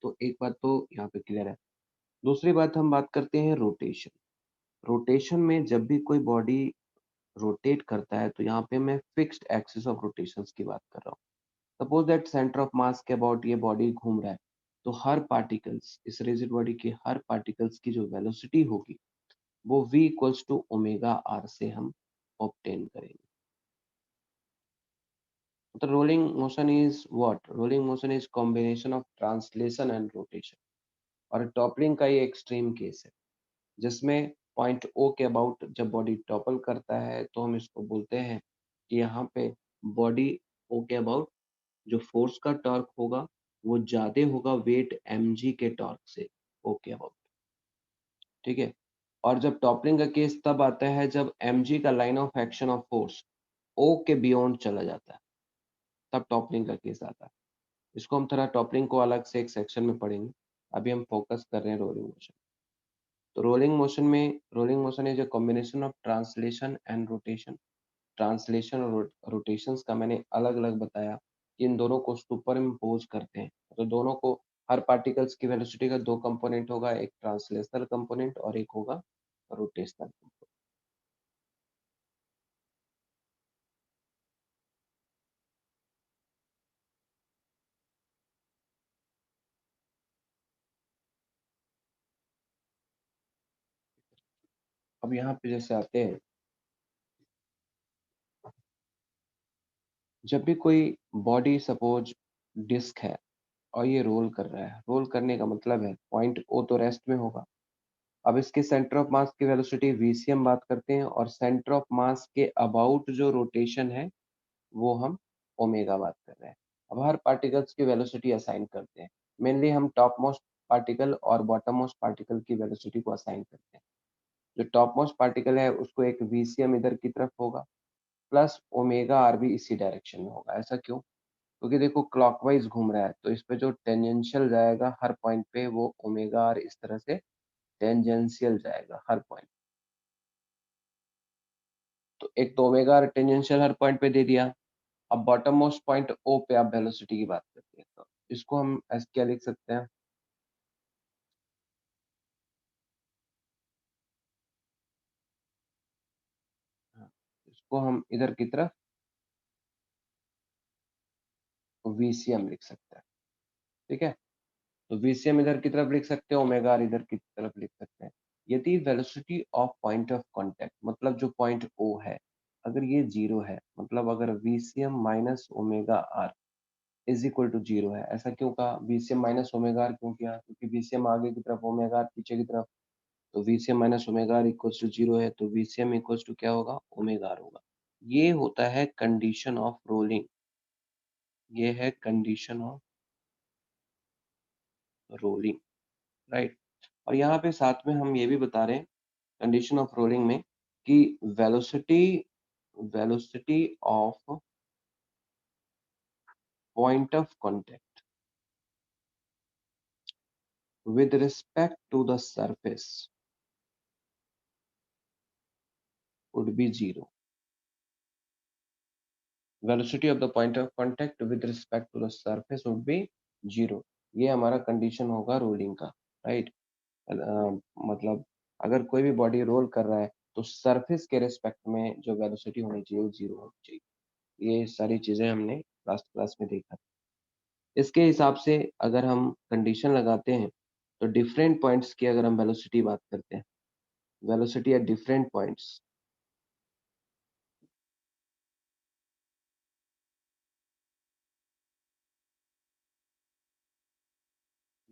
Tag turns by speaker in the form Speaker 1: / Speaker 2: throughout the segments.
Speaker 1: तो एक बात तो यहाँ पे क्लियर है। दूसरी बात हम बात करते हैं रोटेशन। रोटेशन में जब भी कोई बॉडी रोटेट करता है तो यहाँ पे मैं फिक्स्ड एक्सिस ऑफ रोटेशंस की बात कर रहा हूँ। Suppose that centre of mass के अबाउट ये बॉडी घूम रहा है, तो हर पार्टिकल्स, इस रिजिड बॉडी के हर पार्टिकल्स की जो वेलोसिटी होगी वो v equals to omega r से हम ऑब्टेन करेंगे। तो rolling motion is what? Rolling motion is combination of translation and rotation. और टॉपलिंग का ये एक्सट्रीम केस है जिसमें पॉइंट ओ के अबाउट जब बॉडी टॉपल करता है तो हम इसको बोलते हैं कि यहाँ पे बॉडी ओ के अबाउट जो फोर्स का टॉर्क होगा वो ज्यादा होगा वेट mg के टॉर्क से ओ के अबाउट। ठीक है। और जब टॉपलिंग का केस तब आता है जब mg का line of action of force O के बियॉन्ड चला जाता है, तब टॉपलिंग का केस आता है। इसको हम थोड़ा टॉपलिंग को अलग से एक सेक्शन में पढ़ेंगे। अभी हम फोकस कर रहे हैं रोलिंग मोशन। तो rolling motion is a combination of translation and rotation. Translation और रोटेशंस का मैंने अलग अलग बताया कि इन दोनों को सुपर इम्पोज करते हैं। तो दोनों को, हर पार्टिकल्स की वेलोसिटी का दो कंपोनेंट होगा, एक ट्रांसलेशनल कंपोनेंट और एक होगा रोटेशनल कंपोनेंट। अब यहाँ पे जैसे आते हैं, जब भी कोई बॉडी सपोज डिस्क है और ये रोल कर रहा है, रोल करने का मतलब है पॉइंट ओ तो रेस्ट में होगा। अब इसके सेंटर ऑफ मास की वेलोसिटी वी सी हम बात करते हैं और सेंटर ऑफ मास के अबाउट जो रोटेशन है वो हम ओमेगा बात कर रहे हैं। अब हर पार्टिकल्स की वेलोसिटी असाइन करते हैं। मेनली हम टॉप मोस्ट पार्टिकल और बॉटम मोस्ट पार्टिकल की वेलोसिटी को असाइन करते हैं। जो टॉप मोस्ट पार्टिकल है उसको एक वीसीएम इधर की तरफ होगा प्लस ओमेगा आर भी इसी डायरेक्शन में होगा। ऐसा क्यों? क्योंकि देखो क्लॉकवाइज घूम रहा है तो इस पे जो टेंजेंशियल जाएगा हर पॉइंट पे वो ओमेगा आर इस तरह से टेंजेंशियल जाएगा हर पॉइंट। तो एक तो ओमेगा आर टेंजेंशियल हर पॉइंट पे दे दिया। अब बॉटम मोस्ट पॉइंट ओ पे आप वेलोसिटी की बात करते हैं तो इसको हम ऐसे क्या लिख सकते हैं? हाँ, इसको हम इधर की तरफ वीसीएम लिख सकते हैं। ठीक है। तो वीसीएम इधर की तरफ लिख सकते हैं, ओमेगा आर इधर की तरफ लिख सकते हैं। यदि velocity of point of contact मतलब जो पॉइंट ओ है अगर ये जीरो है, मतलब अगर VCM minus omega R is equal to zero है। ऐसा क्यों कहा? वीसीएम माइनस ओमेगा आर क्यों किया? क्योंकि वीसीएम आगे की तरफ, ओमेगा आर पीछे की तरफ। तो VCM minus omega R equals to zero है, तो वीसीएम इक्वल्स टू क्या होगा? ओमेगा आर होगा। ये होता है कंडीशन ऑफ रोलिंग। ये है कंडीशन ऑफ रोलिंग, राइट। और यहाँ पे साथ में हम ये भी बता रहे हैं कंडीशन ऑफ रोलिंग में कि velocity velocity of point of contact with respect to the surface would be zero. Velocity of the point of contact with respect to the surface would be zero. ये हमारा condition होगा rolling का, right. मतलब अगर कोई भी body roll कर रहा है तो सरफेस के रिस्पेक्ट में जो वेलोसिटी होनी चाहिए वो जीरो होनी चाहिए। ये सारी चीजें हमने लास्ट क्लास में देखा। इसके हिसाब से अगर हम कंडीशन लगाते हैं तो डिफरेंट पॉइंट्स की अगर हम वेलोसिटी बात करते हैं, वेलोसिटी एट डिफरेंट पॉइंट्स,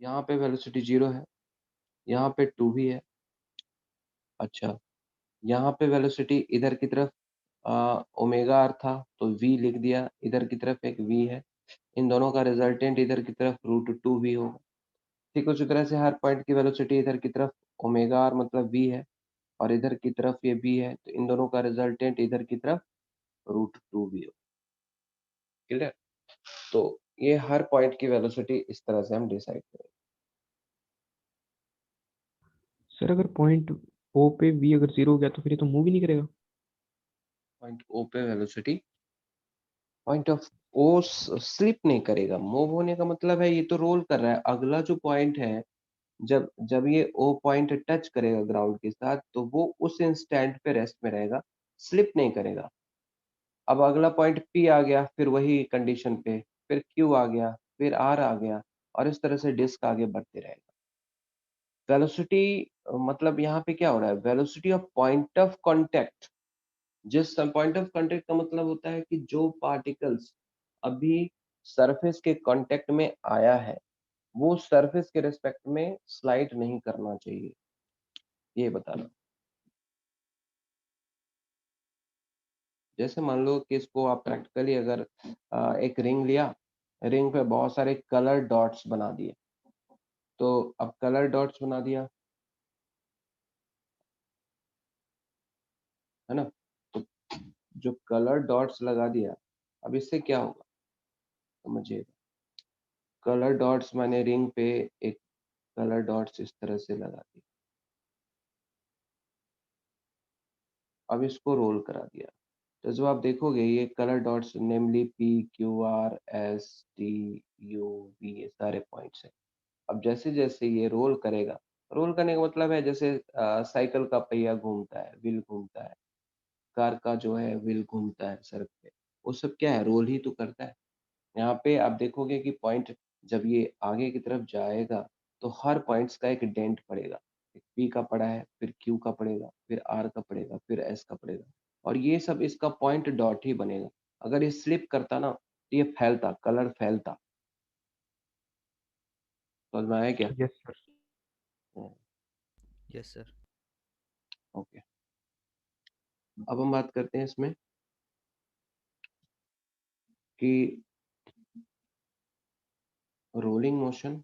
Speaker 1: यहाँ पे वेलोसिटी जीरो है, यहाँ पे टू भी है। अच्छा, यहाँ पे वेलोसिटी इधर की तरफ ओमेगा आर था तो वी लिख दिया, इधर की तरफ एक वी है। इन दोनों का रिजल्टेंट इधर की तरफ रूट टू वी होगा। ठीक उसी तरह से हर पॉइंट की वेलोसिटी इधर की तरफ ओमेगा आर मतलब वी है और इधर की तरफ ये बी है, तो इन दोनों का रिजल्टेंट इधर की तरफ रूट टू वी हो। क्लियर? तो ये हर पॉइंट की वेलोसिटी इस तरह से हम डिसाइड करेंगे।
Speaker 2: सर अगर पॉइंट ओ पे वी अगर जीरो हो गया तो फिर ये तो मूव ही नहीं करेगा।
Speaker 1: पॉइंट ओ पे velocity, point of O slip नहीं करेगा। मूव होने का मतलब है ये तो रोल कर रहा है। अगला जो पॉइंट है, जब जब ये ओ पॉइंट टच करेगा ग्राउंड के साथ, तो वो उस इंस्टेंट पे रेस्ट में रहेगा, स्लिप नहीं करेगा। अब अगला पॉइंट पी आ गया, फिर वही कंडीशन पे, फिर क्यू आ गया, फिर आर आ गया, और इस तरह से डिस्क आगे बढ़ते रहेगा। वेलोसिटी मतलब यहाँ पे क्या हो रहा है, velocity of point of contact. जिस पॉइंट ऑफ कांटेक्ट का मतलब होता है कि जो पार्टिकल्स अभी सरफेस के कांटेक्ट में आया है, वो सरफेस के रिस्पेक्ट में स्लाइड नहीं करना चाहिए, ये बताना। जैसे मान लो कि इसको आप प्रैक्टिकली अगर एक रिंग लिया, रिंग पे बहुत सारे कलर डॉट्स बना दिए, तो अब कलर डॉट्स बना दिया, है ना? तो जो कलर डॉट्स लगा दिया, अब इससे क्या होगा समझिएगा। कलर डॉट्स मैंने रिंग पे एक कलर डॉट्स इस तरह से लगा दिया, अब इसको रोल करा दिया, तो जब आप देखोगे ये colour dots namely P Q R S T U V, ये सारे पॉइंट्स हैं। अब जैसे जैसे ये रोल करेगा, रोल करने का मतलब है जैसे साइकिल का पहिया घूमता है, व्हील घूमता है, कार का जो है व्हील घूमता है सड़क पे, वो सब क्या है, रोल ही तो करता है। यहाँ पे आप देखोगे कि पॉइंट जब ये आगे की तरफ जाएगा, तो हर पॉइंट्स का एक डेंट पड़ेगा। एक पी का पड़ा है, फिर क्यू का पड़ेगा, फिर आर का पड़ेगा, फिर एस का पड़ेगा, और ये सब इसका पॉइंट डॉट ही बनेगा। अगर ये स्लिप करता ना, तो ये फैलता, कलर फैलता। समझ में आया क्या?
Speaker 2: Yes sir.
Speaker 3: Yes sir.
Speaker 1: Okay, अब हम बात करते हैं इसमें कि rolling motion,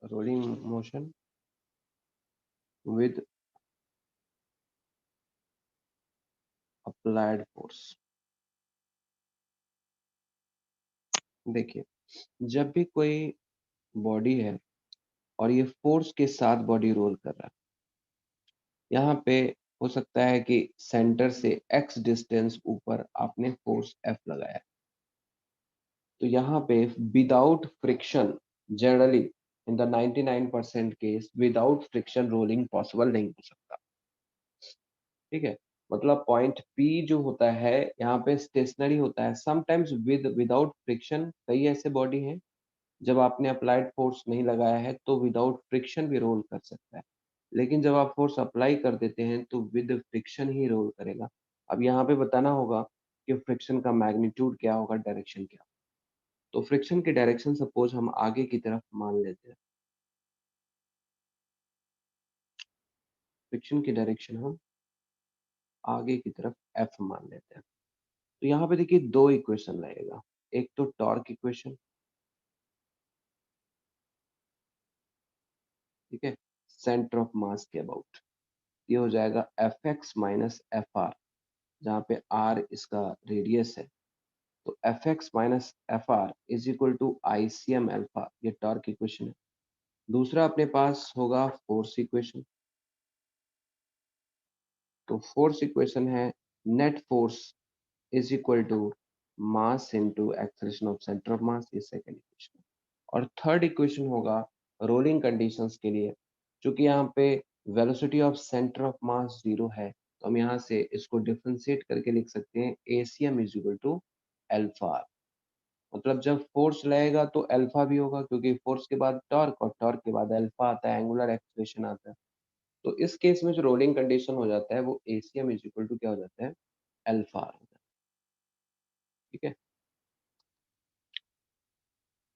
Speaker 1: rolling motion with applied force. देखिए, जब भी कोई बॉडी है और ये फोर्स के साथ बॉडी रोल कर रहा है, यहाँ पे हो सकता है कि सेंटर से एक्स डिस्टेंस ऊपर आपने फोर्स एफ लगाया, तो यहाँ पे without friction, generally in the 99% case without friction rolling possible नहीं हो सकता। ठीक है, मतलब पॉइंट पी जो होता है यहाँ पे स्टेशनरी होता है, समटाइम्स विदाउट फ्रिक्शन। कई ऐसे बॉडी हैं जब आपने अप्लाइड फोर्स नहीं लगाया है तो विदाउट फ्रिक्शन भी रोल कर सकता है, लेकिन जब आप फोर्स अप्लाई कर देते हैं तो विद फ्रिक्शन ही रोल करेगा। अब यहाँ पे बताना होगा कि फ्रिक्शन का मैग्नीट्यूड क्या होगा, डायरेक्शन क्या। तो फ्रिक्शन की डायरेक्शन सपोज हम आगे की तरफ मान लेते हैं, फ्रिक्शन की डायरेक्शन हम आगे की तरफ एफ मान लेते हैं। तो यहाँ पे देखिए दो इक्वेशन लगेगा, एक तो टॉर्क इक्वेशन, ठीक है, सेंटर ऑफ मास के अबाउट, ये हो जाएगा F X minus F R, जहाँ पे आर इसका रेडियस है। तो F X minus F R is equal to I C M alpha, ये टॉर्क इक्वेशन है। दूसरा अपने पास होगा फोर्स इक्वेशन। तो फोर्स इक्वेशन है net force is equal to mass into acceleration of centre of mass, ये सेकंड इक्वेशन। और थर्ड इक्वेशन होगा रोलिंग कंडीशंस के लिए, क्योंकि यहाँ पे velocity of centre of mass zero है, तो हम यहाँ से इसको डिफरेंशिएट करके लिख सकते हैं ACM is equal to alpha. मतलब जब फोर्स लगेगा तो अल्फा भी होगा, क्योंकि फोर्स के बाद टॉर्क और टॉर्क के बाद अल्फा आता है, एंगुलर एक्सेलरेशन आता है। तो इस केस में जो रोलिंग कंडीशन हो जाता है वो एसीएम इज इक्वल टू क्या हो जाता है, अल्फा हो जाता है। ठीक है,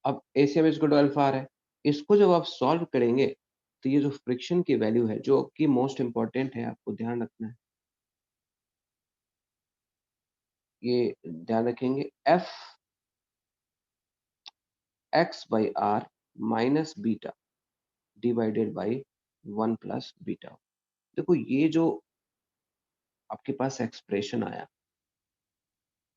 Speaker 1: अब ACM is equal to alpha आ रहा है, इसको जब आप सॉल्व करेंगे तो ये जो फ्रिक्शन की वैल्यू है जो कि मोस्ट इंपॉर्टेंट है, आपको ध्यान रखना है, ये ध्यान रखेंगे, F X by R minus beta divided by 1 plus beta. देखो ये जो आपके पास एक्सप्रेशन आया,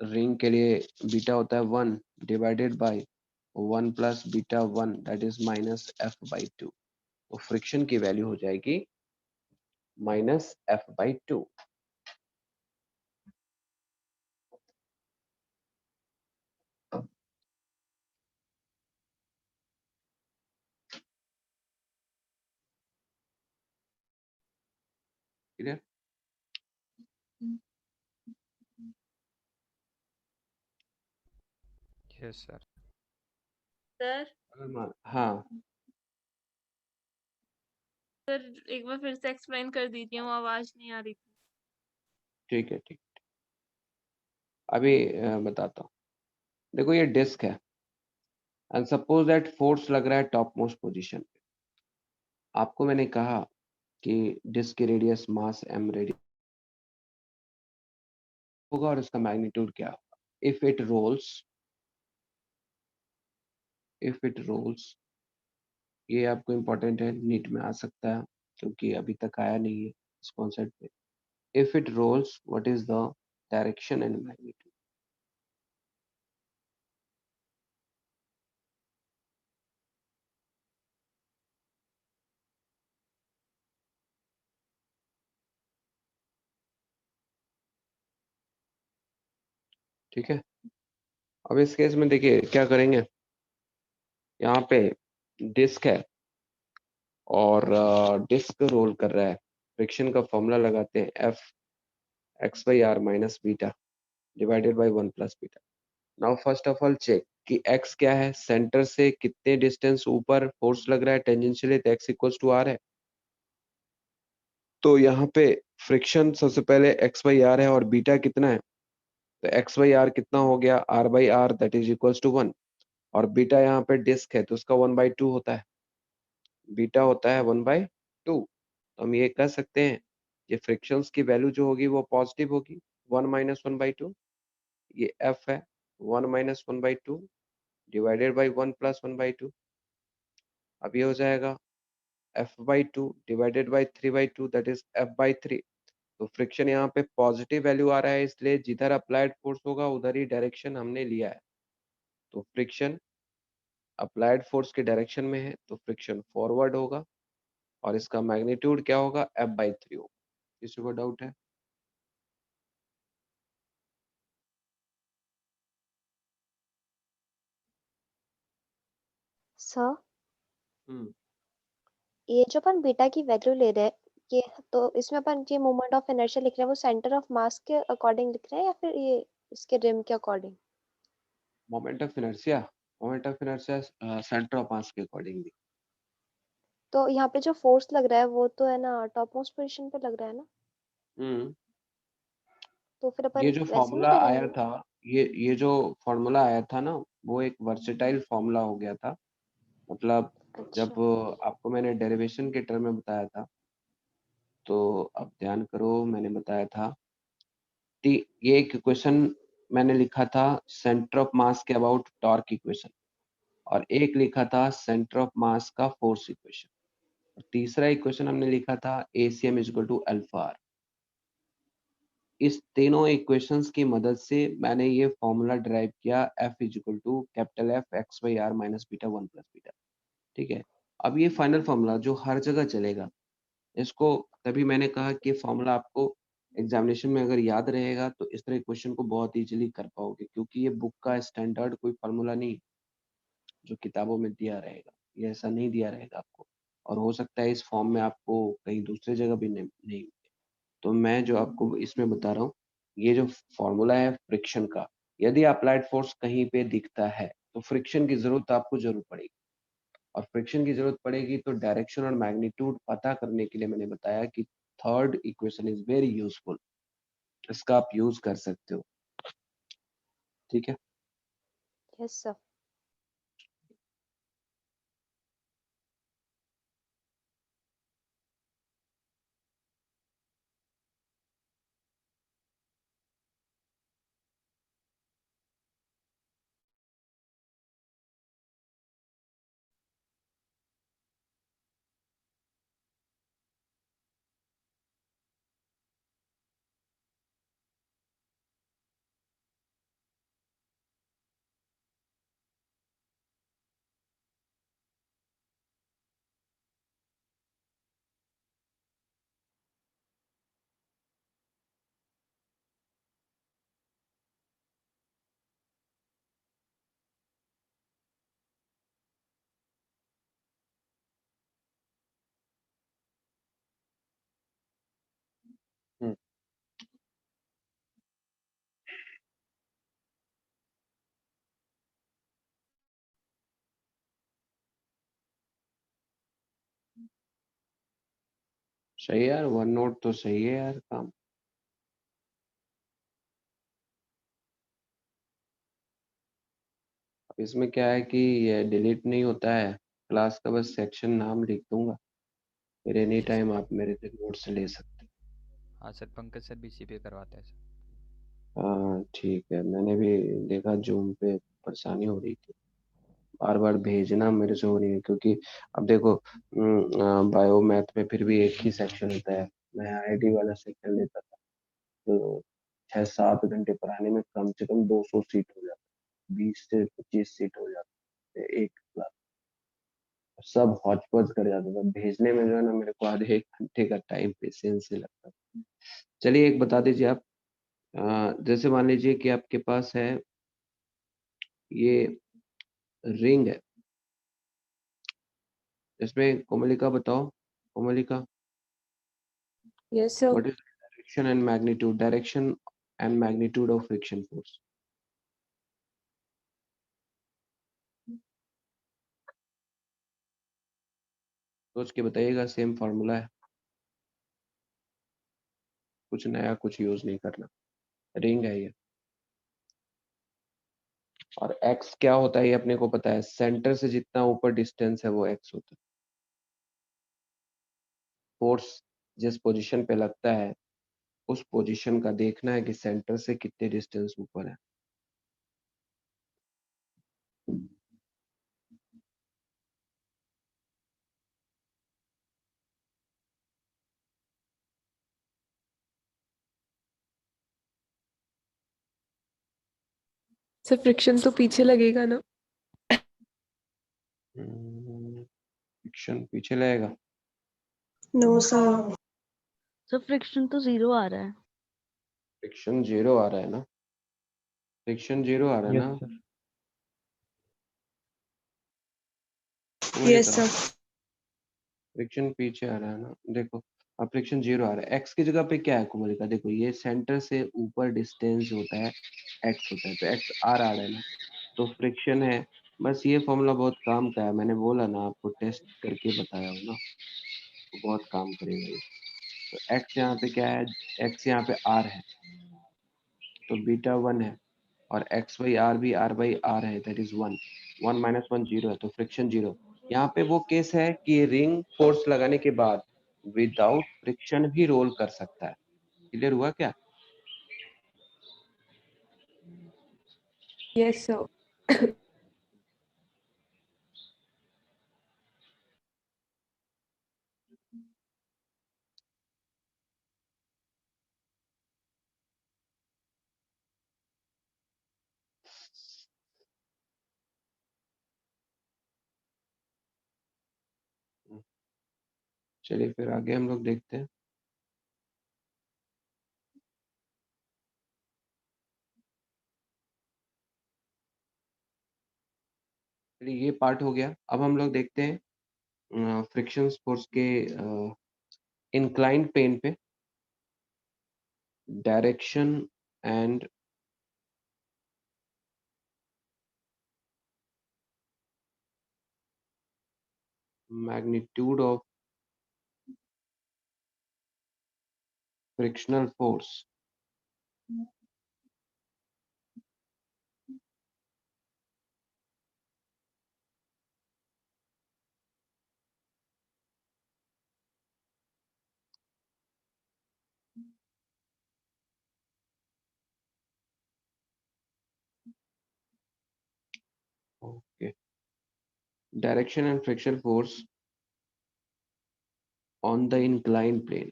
Speaker 1: रिंग के लिए बीटा होता है 1 divided by 1 plus beta 1 that is minus F by 2। तो फ्रिक्शन की वैल्यू हो जाएगी minus F by 2। Clear?
Speaker 4: Yes sir.
Speaker 3: Sir
Speaker 1: हाँ
Speaker 3: सर एक बार फिर से एक्सप्लेन कर दीजिए, वो आवाज नहीं आ रही थी।
Speaker 1: ठीक है ठीक। अभी बताता हूँ। देखो ये डिस्क है एंड सपोज दैट फोर्स लग रहा है टॉप मोस्ट पोजिशन पे। आपको मैंने कहा कि डिस्क की रेडियस मास एम रेडियस होगा और इसका मैग्नीट्यूड क्या होगा। इफ इट रोल्स, ये आपको इम्पोर्टेंट है, नीट में आ सकता है क्योंकि अभी तक आया नहीं है इस कॉन्सेप्ट पे। If it rolls what is the direction and magnitude. ठीक है, अब इस केस में देखिए क्या करेंगे। यहाँ पे डिस्क है और डिस्क रोल कर रहा है। फ्रिक्शन का फॉर्मूला लगाते हैं F X by R minus beta divided by 1 plus beta. Now first of all check कि x क्या है, सेंटर से कितने डिस्टेंस ऊपर फोर्स लग रहा है टेंजेंशियली, तो x इक्वल्स टू आर है। तो यहाँ पे फ्रिक्शन सबसे पहले x बाई आर है और बीटा कितना है, तो x बाई आर कितना हो गया, r by R that is equals to 1। और बीटा यहाँ पे डिस्क है तो उसका 1/2 होता है, बीटा होता है 1/2। तो हम ये कह सकते हैं ये फ्रिक्शंस की वैल्यू जो होगी वो पॉजिटिव होगी, 1 माइनस 1/2। ये f है 1 माइनस 1/2 डिवाइडेड बाई 1 प्लस 1/2। अब ये हो जाएगा f/2 divided by 3/2 that is f/3। तो फ्रिक्शन यहाँ पे पॉजिटिव वैल्यू आ रहा है, इसलिए जिधर अप्लाइड फोर्स होगा उधर ही डायरेक्शन हमने लिया है। तो फ्रिक्शन अप्लाइड फोर्स के डायरेक्शन में है तो फ्रिक्शन फॉरवर्ड होगा और इसका मैग्नीट्यूड क्या होगा, f/3 होगा। किसी को डाउट है?
Speaker 5: सर
Speaker 1: हम्म
Speaker 5: ये जो अपन बीटा की वैल्यू ले रहे हैं, ये तो इसमें अपन ये मोमेंट ऑफ इनर्शिया लिख रहे हैं वो सेंटर ऑफ मास के अकॉर्डिंग लिख रहे हैं या फिर ये इसके रिम के according?
Speaker 1: Moment of inertia centre of mass के अकॉर्डिंगली।
Speaker 5: तो यहाँ पे जो फोर्स लग रहा है वो तो है ना टॉप मोस्ट पोजीशन पे लग रहा है ना,
Speaker 1: हम्म
Speaker 5: तो फिर
Speaker 1: ये
Speaker 5: अपन
Speaker 1: जो
Speaker 5: वैसे नहीं
Speaker 1: फॉर्मूला आया
Speaker 5: करेंगे?
Speaker 1: था, ये जो फॉर्मूला आया था ना, वो एक वर्सेटाइल फॉर्मूला हो गया था। मतलब जब
Speaker 5: अच्छा
Speaker 1: आपको मैंने डेरिवेशन के टर्म में बताया था, तो अब ध्यान करो, मैंने बताया था कि ये एक इक्वेशन मैंने लिखा था सेंटर ऑफ मास के अबाउट टॉर्क इक्वेशन, और एक लिखा था सेंटर ऑफ मास का फोर्स इक्वेशन, और तीसरा इक्वेशन हमने लिखा था ACM equal to alpha R. इस तीनों इक्वेशंस की मदद से मैंने ये फॉर्मूला ड्राइव किया F equal to capital F X by R minus beta 1 plus beta. ठीक है, अब ये फाइनल फॉर्मूला जो हर जगह चलेगा, इसको तभी मैंने कहा कि फॉर्मूला आपको एग्जामिनेशन में अगर याद रहेगा तो इस तरह क्वेश्चन को बहुत इजीली कर पाओगे, क्योंकि ये बुक का स्टैंडर्ड कोई फार्मूला नहीं जो किताबों में दिया रहेगा, ये ऐसा नहीं दिया रहेगा आपको, और हो सकता है इस फॉर्म में आपको कहीं दूसरी जगह भी नहीं। तो मैं जो आपको इसमें बता रहा हूँ, ये जो फॉर्मूला है फ्रिक्शन का, यदि अप्लाइड फोर्स कहीं पे दिखता है तो फ्रिक्शन की जरूरत आपको जरूर पड़ेगी, और फ्रिक्शन की जरूरत पड़ेगी तो डायरेक्शन और मैग्नीट्यूड पता करने के लिए मैंने बताया कि third equation is very useful, इसका आप यूज कर सकते हो। ठीक है,
Speaker 5: यस सर।
Speaker 1: सही है यार, वन नोट तो सही है यार काम। अब इसमें क्या है कि ये डिलीट नहीं होता है, क्लास का बस सेक्शन नाम लिख दूंगा, फिर एनी टाइम आप मेरे से नोट्स ले सकते
Speaker 4: हाँ सर, पंकज सर भी इसी पे करवाते हैं सर।
Speaker 1: हैं। हाँ ठीक है, मैंने भी देखा जूम पे परेशानी हो रही थी, बार बार भेजना मेरे से हो रही है, क्योंकि अब देखो बायो मैथ में फिर भी एक ही सेक्शन होता है, मैं आईडी वाला सेक्शन लेता था, तो 6-7 घंटे पढ़ाने में कम से कम 200 सीट हो जाती, 20 से 25 सीट हो जाती है एक क्लास। सब हौच पौच कर जाता था, भेजने में जो है ना मेरे को आधे 1 घंटे का टाइम पेशेंस से लगता था। चलिए एक बता दीजिए आप, जैसे मान लीजिए कि आपके पास है ये रिंग है, इसमें कोमलिका बताओ, Komalika
Speaker 6: Yes, sir.
Speaker 1: what is direction and magnitude of friction force? सोच के बताइएगा, सेम फॉर्मूला है, कुछ नया कुछ यूज नहीं करना, रिंग है ये। और x क्या होता है ये अपने को पता है, सेंटर से जितना ऊपर डिस्टेंस है वो x होता है। फोर्स जिस पोजीशन पे लगता है उस पोजीशन का देखना है कि सेंटर से कितने डिस्टेंस ऊपर है।
Speaker 6: सर फ्रिक्शन तो पीछे लगेगा ना?
Speaker 1: फ्रिक्शन पीछे लगेगा?
Speaker 6: No sir.
Speaker 7: सर फ्रिक्शन तो 0 आ रहा है।
Speaker 1: फ्रिक्शन 0 आ रहा है ना, फ्रिक्शन 0 आ रहा है
Speaker 2: यस
Speaker 1: ना
Speaker 2: sir.
Speaker 6: Yes
Speaker 1: Komalika?
Speaker 6: Sir.
Speaker 1: Friction पीछे आ रहा है ना, देखो अब फ्रिक्शन 0 आ रहा है, x की जगह पे क्या है कोमलिका, देखो ये सेंटर से ऊपर डिस्टेंस होता है x होता है, तो x r आ रहा है ना, तो फ्रिक्शन है। बस ये फॉर्मूला बहुत काम का है, मैंने बोला ना आपको, टेस्ट करके बताया हूँ ना, तो बहुत काम करेगा ये। तो x यहाँ पे क्या है, x यहाँ पे r है, तो बीटा 1 है, और एक्स बाई आर भी r बाई आर है, दैट इज 1, 1 माइनस 1 0 है, तो फ्रिक्शन 0। यहाँ पे वो केस है कि रिंग फोर्स लगाने के बाद विदाउट फ्रिक्शन भी रोल कर सकता है। क्लियर हुआ क्या?
Speaker 6: Yes sir.
Speaker 1: चलिए फिर आगे हम लोग देखते हैं। चलिए ये पार्ट हो गया, अब हम लोग देखते हैं फ्रिक्शन फोर्स के इंक्लाइंड प्लेन पे direction and magnitude of frictional force. Okay, direction and friction force on the inclined plane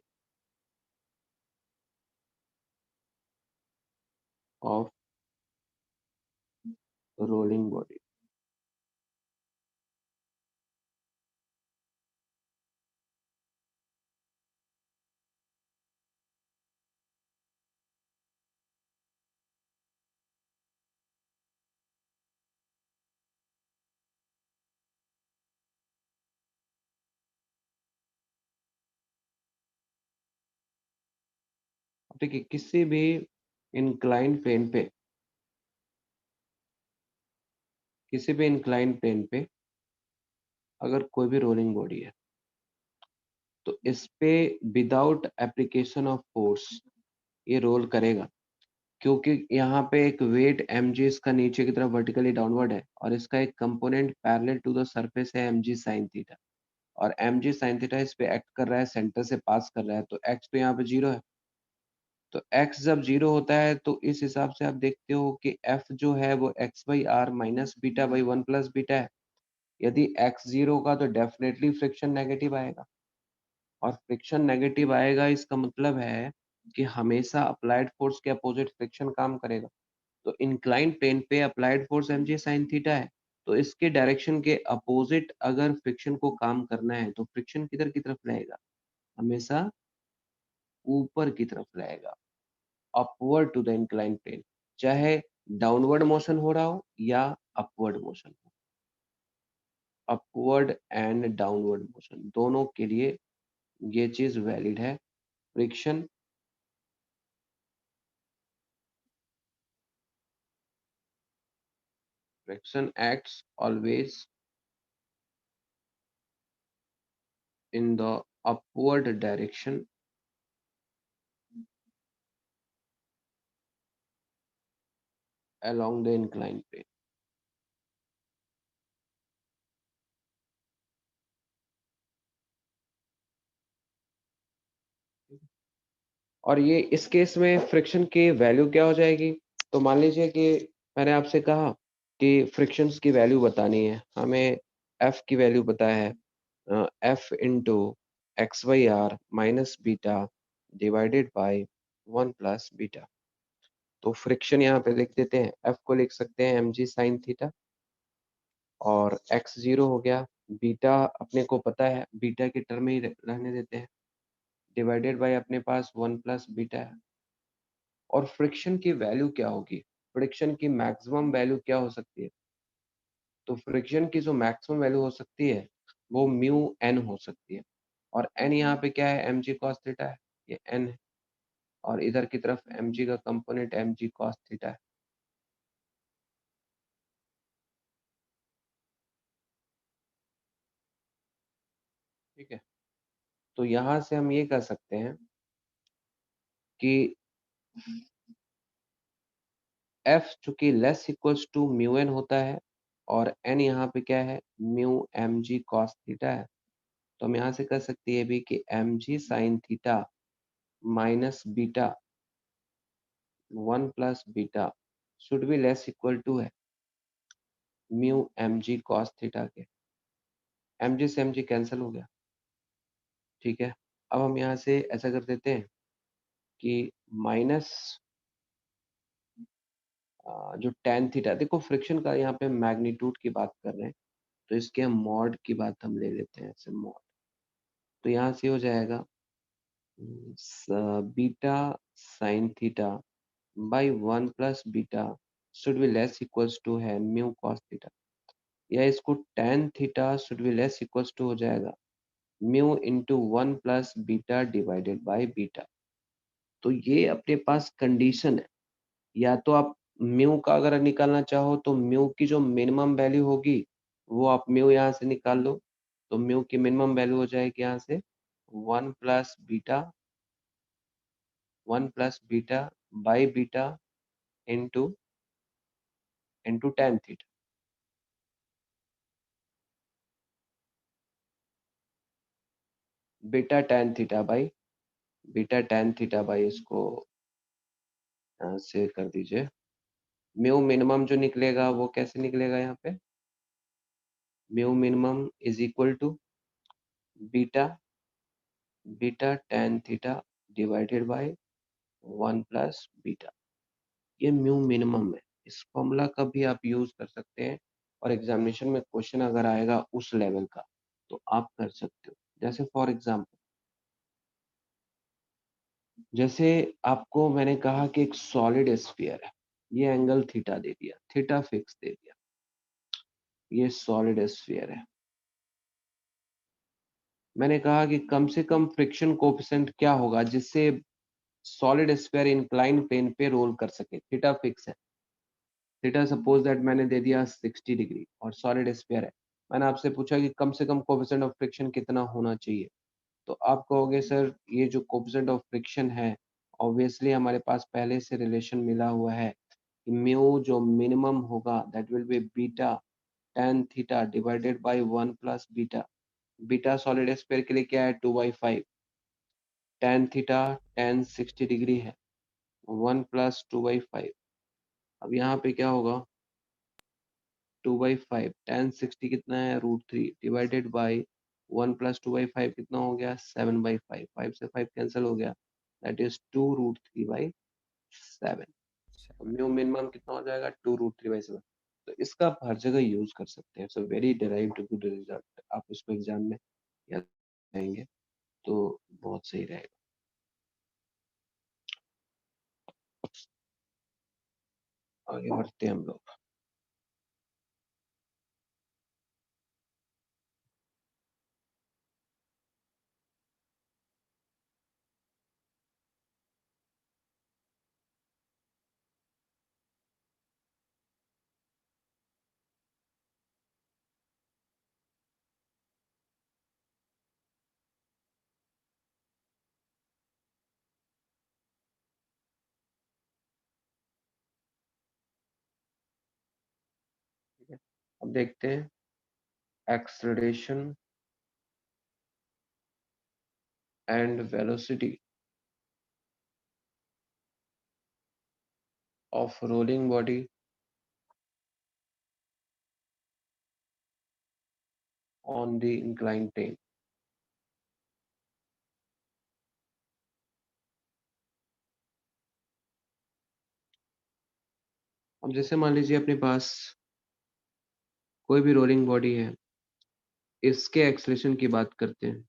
Speaker 1: of rolling body। देखिए किसी भी इंक्लाइंड प्लेन पे, किसी भी इंक्लाइंड प्लेन पे अगर कोई भी रोलिंग बॉडी है, तो इस पे विदाउट एप्लीकेशन ऑफ फोर्स ये रोल करेगा, क्योंकि यहाँ पे एक वेट mg इसका नीचे की तरफ वर्टिकली डाउनवर्ड है और इसका एक component parallel to the surface है mg sin थीटा, और mg sin थीटा इस पे एक्ट कर रहा है, सेंटर से पास कर रहा है, तो x तो यहाँ पे 0 है। तो x जब 0 होता है तो इस हिसाब से आप देखते हो कि f जो है वो x by R minus beta by 1 plus beta है। यदि x 0 होगा तो डेफिनेटली फ्रिक्शन नेगेटिव आएगा, और फ्रिक्शन नेगेटिव आएगा इसका मतलब है कि हमेशा अप्लाइड फोर्स के अपोजिट फ्रिक्शन काम करेगा। तो इंक्लाइंड प्लेन पे applied force mg sin theta है, तो इसके डायरेक्शन के अपोजिट अगर फ्रिक्शन को काम करना है तो फ्रिक्शन किधर की तरफ रहेगा, हमेशा ऊपर की तरफ रहेगा, upward to the inclined plane, चाहे डाउनवर्ड मोशन हो रहा हो या अपवर्ड मोशन हो। अपवर्ड एंड डाउनवर्ड मोशन दोनों के लिए ये चीज वैलिड है। Friction acts always in the upward direction along the inclined plane। और ये इस केस में फ्रिक्शन की वैल्यू क्या हो जाएगी, तो मान लीजिए कि मैंने आपसे कहा कि फ्रिक्शंस की वैल्यू बतानी है, हमें f की वैल्यू पता है, f into X by R minus beta divided by 1 plus beta. तो फ्रिक्शन यहाँ पे लिख देते हैं, f को लिख सकते हैं mg sin थीटा, और x 0 हो गया, बीटा अपने को पता है, बीटा के टर्म में ही रहने देते हैं, डिवाइडेड बाय अपने पास 1 प्लस बीटा है। और फ्रिक्शन की वैल्यू क्या होगी, फ्रिक्शन की मैक्सिमम वैल्यू क्या हो सकती है, तो फ्रिक्शन की जो मैक्सिमम वैल्यू हो सकती है वो म्यू एन हो सकती है, और एन यहाँ पे क्या है, mg cos थीटा है, ये एन है, और इधर की तरफ mg का कंपोनेंट mg cos थीटा है। ठीक है, तो यहाँ से हम ये कह सकते हैं कि f चूंकि less equals to mu N होता है, और n यहाँ पे क्या है, म्यू mg cos थीटा है, तो हम यहाँ से कह सकते हैं भी कि mg sin theta minus beta 1 plus beta should be less equal to है म्यू mg cos थीटा के। mg से mg कैंसिल हो गया। ठीक है, अब हम यहाँ से ऐसा कर देते हैं कि माइनस जो tan थीटा, देखो फ्रिक्शन का यहाँ पे मैग्नीट्यूड की बात कर रहे हैं, तो इसके हम मॉड की बात हम ले लेते हैं, ऐसे मॉड, तो यहाँ से हो जाएगा beta sine theta by 1 plus beta should be less equals to है म्यू कॉस थीटा, या इसको tan theta should be less equals to हो जाएगा mu into 1 plus beta divided by beta. तो ये अपने पास कंडीशन है, या तो आप म्यू का अगर निकालना चाहो तो म्यू की जो मिनिमम वैल्यू होगी वो आप म्यू यहाँ से निकाल लो, तो म्यू की मिनिमम वैल्यू हो जाएगी यहाँ से 1 plus beta 1 plus beta by beta into into tan theta. Beta tan theta by इसको यहाँ से कर दीजिए, म्यू मिनिमम जो निकलेगा वो कैसे निकलेगा, यहाँ पे mu minimum is equal to beta beta tan theta divided by 1 plus beta. ये म्यू मिनिमम है, इस फॉर्मूला का भी आप यूज कर सकते हैं, और एग्जामिनेशन में क्वेश्चन अगर आएगा उस लेवल का तो आप कर सकते हो। जैसे फॉर एग्जाम्पल, जैसे आपको मैंने कहा कि एक सॉलिड स्फीयर है, ये एंगल थीटा दे दिया, थीटा फिक्स दे दिया, ये सॉलिड स्फीयर है, मैंने कहा कि कम से कम फ्रिक्शन कोएफिशिएंट क्या होगा जिससे सॉलिड स्फीयर इंक्लाइंड प्लेन पे रोल कर सके, थीटा फिक्स है, थीटा सपोज दैट मैंने दे दिया 60 डिग्री और सॉलिड स्फीयर है, मैंने आपसे पूछा कि कम से कम कोएफिशिएंट ऑफ फ्रिक्शन कितना होना चाहिए, तो आप कहोगे सर ये जो कोफिशिएंट ऑफ फ्रिक्शन है, ऑब्वियसली हमारे पास पहले से रिलेशन मिला हुआ है कि म्यू जो मिनिमम होगा that will be beta tan theta divided by 1 plus beta. Beta solid sphere के लिए क्या है 2/5, tan थीटा tan 60 डिग्री है 1 प्लस 2/5। अब यहाँ पे क्या होगा 2/5 tan 60 कितना है √3 डिवाइडेड बाय 1 प्लस 2/5 कितना हो गया 7/5, 5 से 5 कैंसिल हो गया दैट इज 2√3/7। म्यू मिनिमम कितना हो जाएगा 2√3/7। तो इसका आप हर जगह यूज कर सकते हैं। So very derived good result, आप इसको एग्जाम में याद करेंगे तो बहुत सही रहेगा। आगे बढ़ते हैं हम लोग। ठीक है, अब देखते हैं acceleration and velocity of rolling body on the incline plane. अब जैसे मान लीजिए अपने पास कोई भी रोलिंग बॉडी है, इसके एक्सेलरेशन की बात करते हैं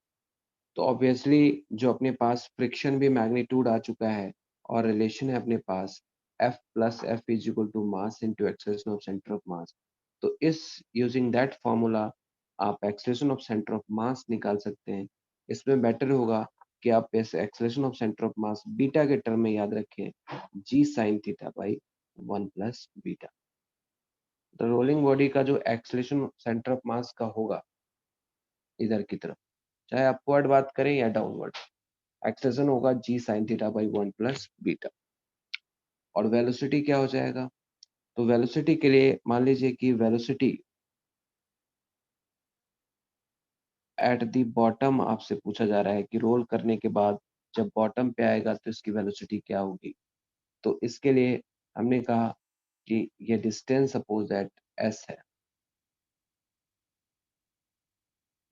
Speaker 1: तो ऑब्वियसली जो अपने पास फ्रिक्शन भी मैग्नीट्यूड आ चुका है और रिलेशन है अपने पास F plus F is equal to mass into acceleration of centre of mass. तो इस यूजिंग दैट फॉर्मूला आप acceleration of centre of mass निकाल सकते हैं। इसमें बेटर होगा कि आप इस acceleration of centre of mass beta के टर्म में याद रखें g sine theta by 1 plus beta. तो रोलिंग बॉडी का जो एक्सेलरेशन सेंटर ऑफ मास का होगा इधर की तरफ, चाहे अपवर्ड बात करें या डाउनवर्ड, एक्सेलरेशन होगा g sine theta by 1 plus beta. और वेलोसिटी क्या हो जाएगा, तो वेलोसिटी के लिए मान लीजिए कि वेलोसिटी एट द बॉटम आपसे पूछा जा रहा है कि रोल करने के बाद जब बॉटम पे आएगा तो इसकी वेलोसिटी क्या होगी। तो इसके लिए हमने कहा कि ये डिस्टेंस सपोज दैट s है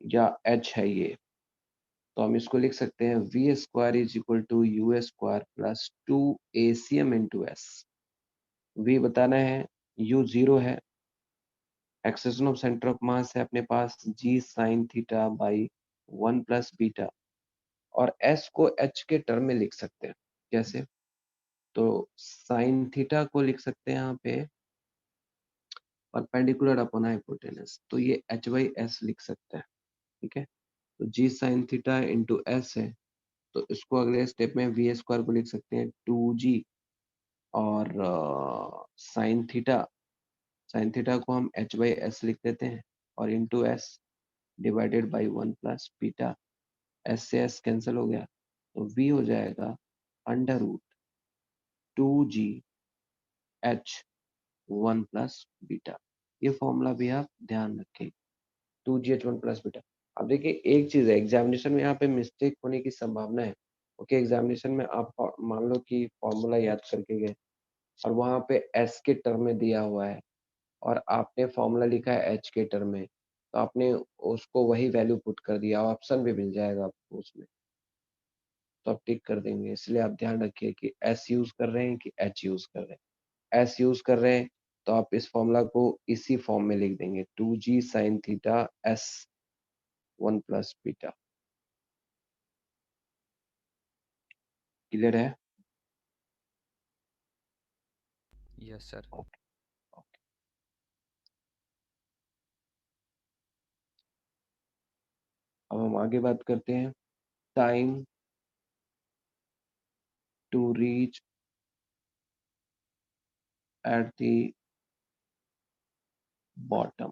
Speaker 1: या h है ये, तो हम इसको लिख सकते हैं v square is equal to u square plus 2acm into S. v बताना है, u 0 है, acceleration of centre of mass है अपने पास g sine theta by 1 plus beta, और s को h के टर्म में लिख सकते हैं। कैसे, तो साइन थीटा को लिख सकते हैं यहाँ पे परपेंडिकुलर अपॉन हाइपोटेनस, तो ये h बाई एस लिख सकते हैं। ठीक है, तो g sine theta into S है, तो इसको अगले स्टेप में वी स्क्वायर को लिख सकते हैं 2g, और साइन थीटा को हम h बाई एस लिख देते हैं और into S divided by 1 plus beta. S से एस कैंसिल हो गया तो v हो जाएगा under root 2g h 1 plus beta. ये फॉर्मूला भी आप ध्यान रखें, 2g h 1 प्लस बीटा। अब देखिए एक चीज है, एग्जामिनेशन में यहाँ पे मिस्टेक होने की संभावना है। ओके, एग्जामिनेशन में आप मान लो कि फॉर्मूला याद करके गए और वहां पे एस के टर्म में दिया हुआ है और आपने फॉर्मूला लिखा है एच के टर्म में, तो आपने उसको वही वैल्यू पुट कर दिया, ऑप्शन भी मिल जाएगा आपको उसमें, तो आप टिक कर देंगे। इसलिए आप ध्यान रखिए कि एस यूज कर रहे हैं कि एच यूज कर रहे हैं। एस यूज कर रहे हैं तो आप इस फॉर्मूला को इसी फॉर्म में लिख देंगे 2g sine theta S 1 plus beta. Clear है?
Speaker 4: Yes sir.
Speaker 1: ओके, अब हम आगे बात करते हैं time to reach at the bottom.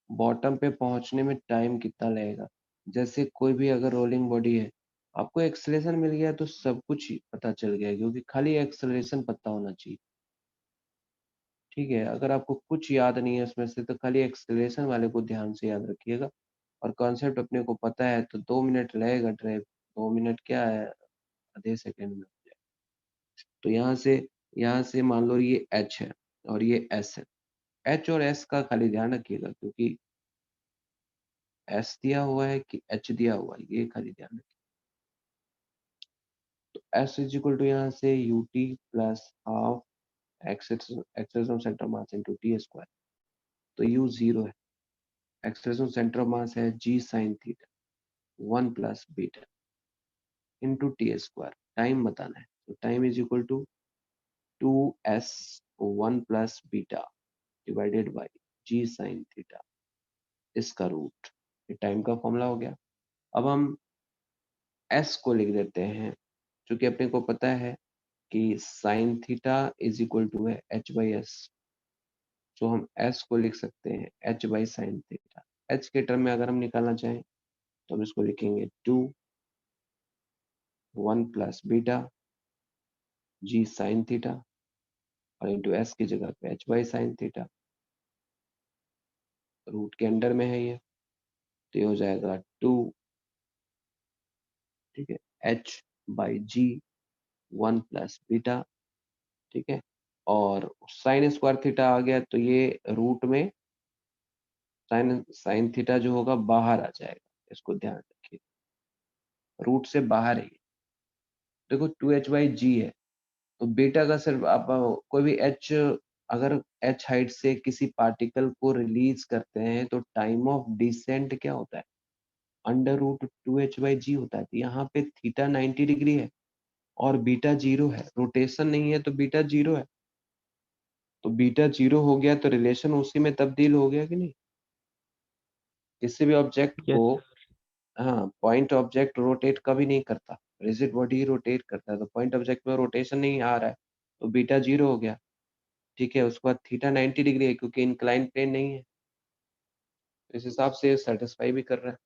Speaker 1: Bottom पे पहुंचने में टाइम कितना लगेगा। जैसे कोई भी अगर रोलिंग बॉडी है, आपको एक्सेलरेशन मिल गया तो सब कुछ ही पता चल गया, क्योंकि खाली एक्सेलरेशन पता होना चाहिए। ठीक है, अगर आपको कुछ याद नहीं है उसमें से तो खाली एक्सेलरेशन वाले को ध्यान से याद रखिएगा, और कॉन्सेप्ट अपने को पता है तो 2 मिनट लगेगा ड्राइव, 2 मिनट क्या है, आधे सेकेंड में हो जाएगा। तो यहाँ से मान लो ये एच है और ये एस है, एच और एस का खाली ध्यान रखिएगा, क्योंकि एस दिया हुआ है कि एच दिया हुआ है, ये खाली ध्यान रखिए। तो एस इज इक्वल टू यहाँ से u t plus half acceleration centre mass into t square. तो यू 0 है, एक्सेलरेशन सेंटर मास है g sine theta 1 plus beta into t square. Time बताना है, तो time is equal to 2s 1 plus beta divided by g sine theta, इसका root. ये time का formula हो गया। अब हम s को लिख देते हैं, क्योंकि अपने को पता है कि sine theta is equal to है एच बाई एस, तो हम s को लिख सकते हैं h by sine theta. h के टर्म में अगर हम निकालना चाहें तो हम इसको लिखेंगे 2 1 plus beta G sine theta और इंटू s की जगह पे h by sine theta, root के अंडर में है ये, तो ये हो जाएगा 2, ठीक है, h by G 1 plus beta, ठीक है, और साइन स्क्वायर थीटा आ गया तो ये रूट में साइन साइन थीटा जो होगा बाहर आ जाएगा, इसको ध्यान रखिए, रूट से बाहर है ये। देखो 2h/g है, तो बीटा का सिर्फ आप कोई भी h, अगर h हाइट से किसी पार्टिकल को रिलीज करते हैं तो टाइम ऑफ डिसेंट क्या होता है, अंडर रूट 2h/g होता है। तो यहाँ पे थीटा 90 डिग्री है और बीटा 0 है, रोटेशन नहीं है तो बीटा 0 है, तो बीटा 0 हो गया तो रिलेशन उसी में तब्दील हो गया कि नहीं। किसी भी ऑब्जेक्ट
Speaker 2: यस
Speaker 1: को,
Speaker 2: सर।
Speaker 1: हाँ, पॉइंट ऑब्जेक्ट रोटेट कभी नहीं करता, रिजिड बॉडी रोटेट करता है, तो पॉइंट ऑब्जेक्ट में रोटेशन नहीं आ रहा है तो बीटा 0 हो गया। ठीक है, उसके बाद थीटा 90 डिग्री है क्योंकि इंक्लाइन प्लेन नहीं है, तो इस हिसाब से सेटिस्फाई भी कर रहा है।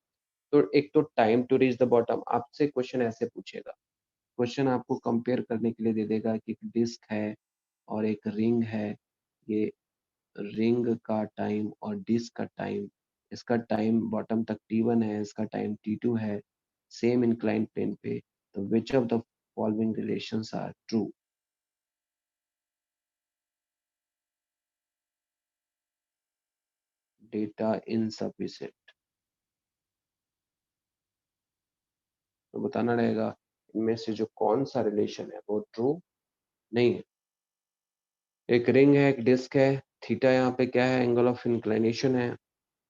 Speaker 1: तो एक तो time to reach the bottom, आपसे क्वेश्चन ऐसे पूछेगा, क्वेश्चन आपको कंपेयर करने के लिए दे देगा कि एक डिस्क है और एक रिंग है, ये रिंग का टाइम और डिस्क का टाइम, इसका टाइम बॉटम तक t1 है, इसका टाइम t2 है, सेम इंक्लाइन प्लेन पे, तो which of the following relations are true. Data insufficient, तो बताना रहेगा इनमें से जो कौन सा रिलेशन है वो ट्रू नहीं है। एक रिंग है, एक डिस्क है, थीटा यहाँ पे क्या है, एंगल ऑफ इंक्लिनेशन है,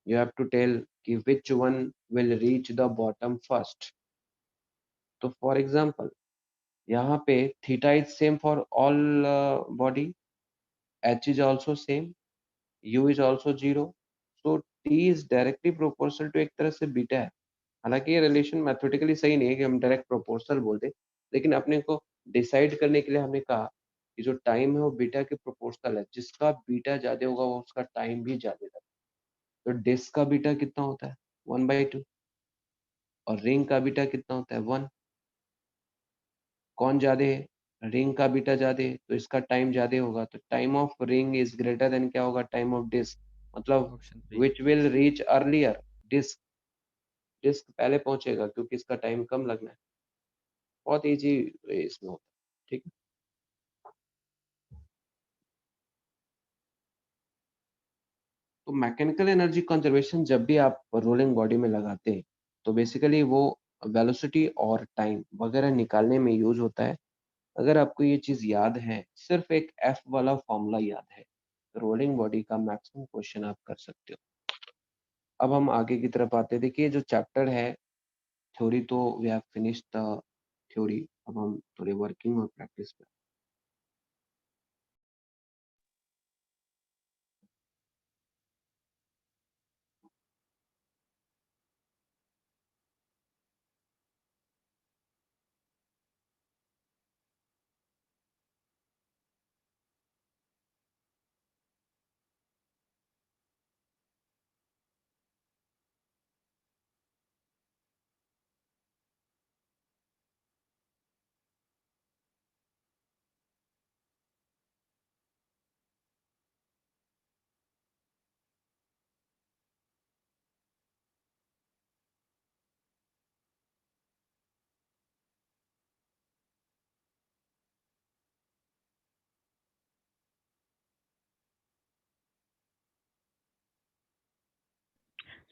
Speaker 1: यू हैव टू टेल कि which one will reach the bottom first. तो फॉर एग्जांपल यहाँ पे theta is same for all body, h is also same, u is also 0, so t is directly proportional to, एक तरह से beta है। हालांकि ये रिलेशन मैथमेटिकली सही नहीं है कि हम डायरेक्ट प्रोपोर्शनल बोल दें, लेकिन अपने को डिसाइड करने के लिए हमने कहा कि जो टाइम है वो बीटा के प्रोपोर्शनल है, जिसका बीटा ज्यादा होगा वो उसका टाइम भी ज्यादा लगेगा। तो डिस्क का बीटा कितना होता है 1/2, और रिंग का बीटा कितना होता है 1। कौन ज्यादा है, रिंग का बीटा ज्यादा है तो इसका टाइम ज्यादा होगा, तो time of ring is greater than क्या होगा, टाइम ऑफ डिस्क, मतलब
Speaker 4: option 3।
Speaker 1: Which will reach earlier, disc, disc पहले पहुंचेगा क्योंकि इसका टाइम कम लगना है। बहुत इजी इसमें होता है, ठीक है। तो मैकेनिकल एनर्जी कंजर्वेशन जब भी आप रोलिंग बॉडी में लगाते हैं तो बेसिकली वो वेलोसिटी और टाइम वगैरह निकालने में यूज होता है। अगर आपको ये चीज याद है, सिर्फ एक एफ वाला फॉर्मूला याद है, रोलिंग बॉडी का मैक्सिमम क्वेश्चन आप कर सकते हो। अब हम आगे की तरफ आते हैं। देखिए जो चैप्टर है थ्योरी, तो we have finished the theory, अब हम थोड़ी वर्किंग और प्रैक्टिस पे।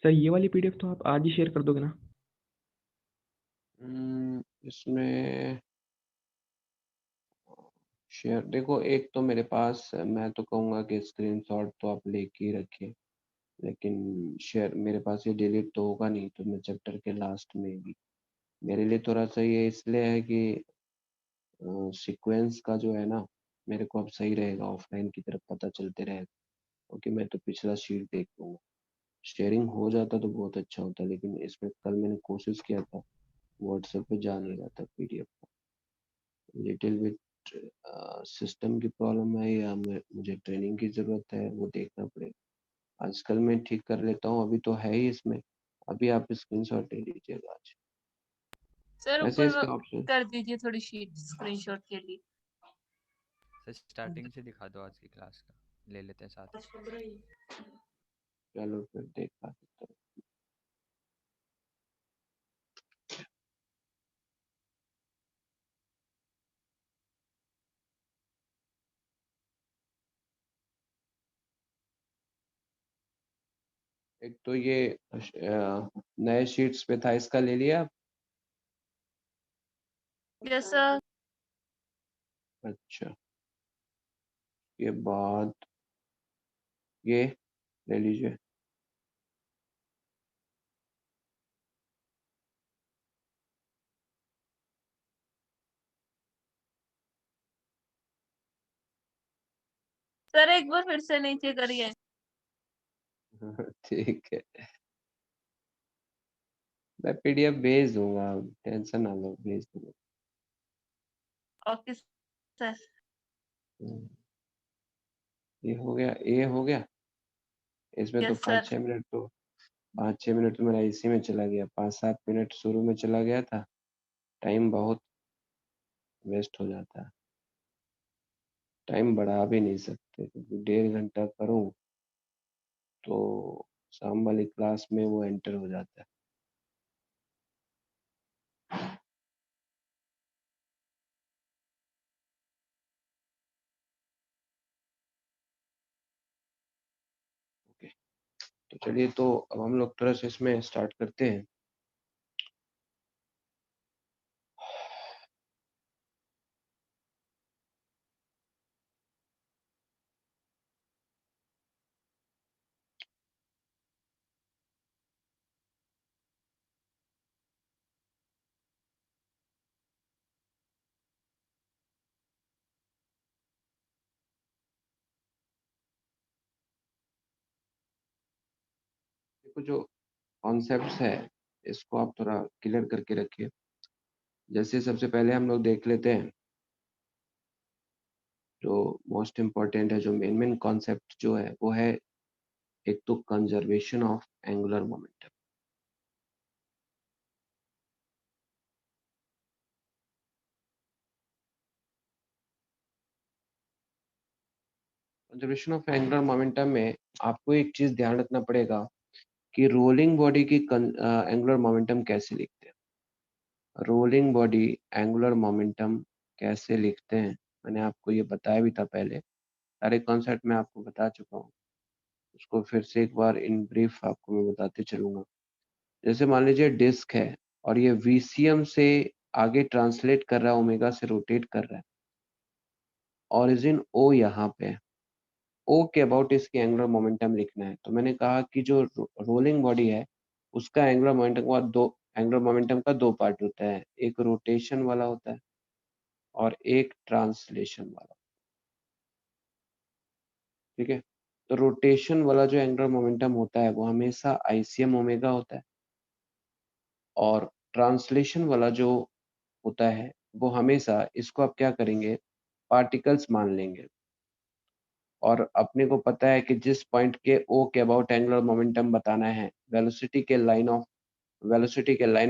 Speaker 2: सर ये वाली पीडीएफ तो आप आज ही शेयर कर दोगे ना?
Speaker 1: इसमें शेयर देखो, एक तो मेरे पास, मैं तो कहूँगा कि स्क्रीनशॉट तो आप लेके ही रखिए, लेकिन शेयर मेरे पास ये डिलीट तो होगा नहीं, तो मैं चैप्टर के लास्ट में भी, मेरे लिए थोड़ा सा ये इसलिए है कि सीक्वेंस का जो है ना, मेरे को अब सही रहेगा, ऑफलाइन की तरफ पता चलते रहेगा, क्योंकि मैं तो पिछला शीट देख लूँगा। शेयरिंग हो जाता तो बहुत अच्छा होता, लेकिन इसमें कल मैंने कोशिश किया था, व्हाट्सएप पे जा नहीं रहा था पीडीएफ का। लिटिल बिट सिस्टम की प्रॉब्लम है या मुझे ट्रेनिंग की ज़रूरत है, वो देखना पड़ेगा। आजकल मैं ठीक कर लेता हूँ, अभी तो है ही इसमें, अभी आप स्क्रीनशॉट ले लीजिएगा आज।
Speaker 3: सर
Speaker 1: वैसे
Speaker 3: ऊपर
Speaker 1: इसका ऑप्शन
Speaker 3: कर दीजिए थोड़ी शीट स्क्रीनशॉट के लिए।
Speaker 4: सर स्टार्टिंग से दिखा दो आज की क्लास का, ले लेते हैं साथ में।
Speaker 1: चलो फिर देखा सकते हैं। एक तो ये नए शीट्स पे था, इसका ले लिया?
Speaker 3: Yes sir.
Speaker 1: अच्छा, ये बाद ये ले लीजिए।
Speaker 3: सर एक बार फिर से नीचे करिए।
Speaker 1: ठीक है, मैं पीडीएफ भेज दूंगा, टेंशन ना लो, भेज दूंगा।
Speaker 3: Okay sir.
Speaker 1: ये हो गया, ये हो गया। इसमें तो
Speaker 3: यस सर।
Speaker 1: 5-6 मिनट तो मेरा इसी में चला गया, 5-7 मिनट शुरू में चला गया था, टाइम बहुत वेस्ट हो जाता है, टाइम बढ़ा भी नहीं सकते, क्योंकि 1.5 घंटा करूँ तो शाम वाली क्लास में वो एंटर हो जाता है। ओके, तो चलिए, तो अब हम लोग थोड़ा सा इसमें स्टार्ट करते हैं। देखो, जो कॉन्सेप्ट्स है, इसको आप थोड़ा क्लियर करके रखिए। जैसे सबसे पहले हम लोग देख लेते हैं, जो मोस्ट इम्पोर्टेंट है, जो मेन कॉन्सेप्ट जो है वो है, एक तो conservation of angular momentum. Conservation of angular momentum में आपको एक चीज ध्यान रखना पड़ेगा कि रोलिंग बॉडी की एंगुलर मोमेंटम कैसे लिखते हैं। रोलिंग बॉडी एंगुलर मोमेंटम कैसे लिखते हैं, मैंने आपको ये बताया भी था पहले, सारे कॉन्सेप्ट मैं आपको बता चुका हूँ, उसको फिर से एक बार इन ब्रीफ आपको मैं बताते चलूंगा। जैसे मान लीजिए डिस्क है, और ये वीसीएम से आगे ट्रांसलेट कर रहा है, ओमेगा से रोटेट कर रहा है, ऑरिजिन ओ यहाँ पे है, ओ के अबाउट इसकी एंगुलर मोमेंटम लिखना है। तो मैंने कहा कि जो रोलिंग बॉडी है, उसका एंगुलर मोमेंटम का दो एंगुलर मोमेंटम का दो पार्ट होता है, एक रोटेशन वाला होता है और एक ट्रांसलेशन वाला। ठीक है, तो रोटेशन वाला जो एंगुलर मोमेंटम होता है वो हमेशा आईसीएम ओमेगा होता है, और ट्रांसलेशन वाला जो होता है वो हमेशा, इसको आप क्या करेंगे, पार्टिकल्स मान लेंगे, और अपने को पता है कि जिस पॉइंट के ओ के अबाउट एंगुलर मोमेंटम बताना है, वेलोसिटी के लाइन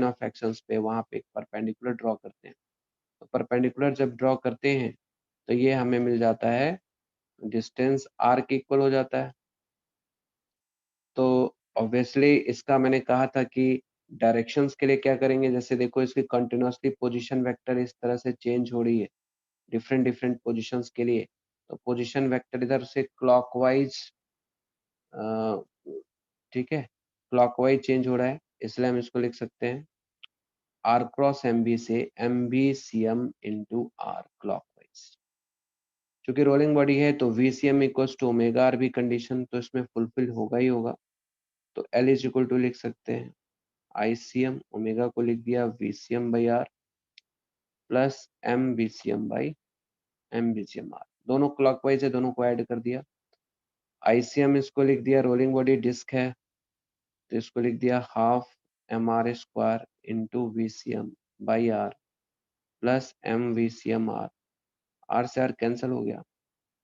Speaker 1: ऑफ एक्शंस पे, वहां पे एक परपेंडिकुलर ड्रॉ करते हैं। तो परपेंडिकुलर जब ड्रॉ करते हैं तो ये हमें मिल जाता है, डिस्टेंस आर के इक्वल हो जाता है। तो ऑब्वियसली इसका मैंने कहा था कि डायरेक्शंस के लिए क्या करेंगे, जैसे देखो इसकी कंटिन्यूसली पोजीशन वेक्टर इस तरह से चेंज हो रही है डिफरेंट डिफरेंट पोजीशंस के लिए, तो पोजीशन वेक्टर इधर से क्लॉकवाइज, ठीक है, क्लॉकवाइज चेंज हो रहा है, इसलिए हम इसको लिख सकते हैं आर क्रॉस एम बी से M B C M into R clockwise. चूंकि रोलिंग बॉडी है तो we C M equals to omega R भी कंडीशन तो इसमें फुलफिल होगा ही होगा। तो एल इज इक्वल टू लिख सकते हैं आई सी एम, ओमेगा को लिख दिया V C M by R plus M B C M by M B C M R. दोनों क्लॉकवाइज है, दोनों को ऐड कर दिया। आईसीएम इसको लिख दिया, रोलिंग बॉडी डिस्क है तो इसको लिख दिया half M are square into V C M by R plus M V C M R से आर कैंसिल हो गया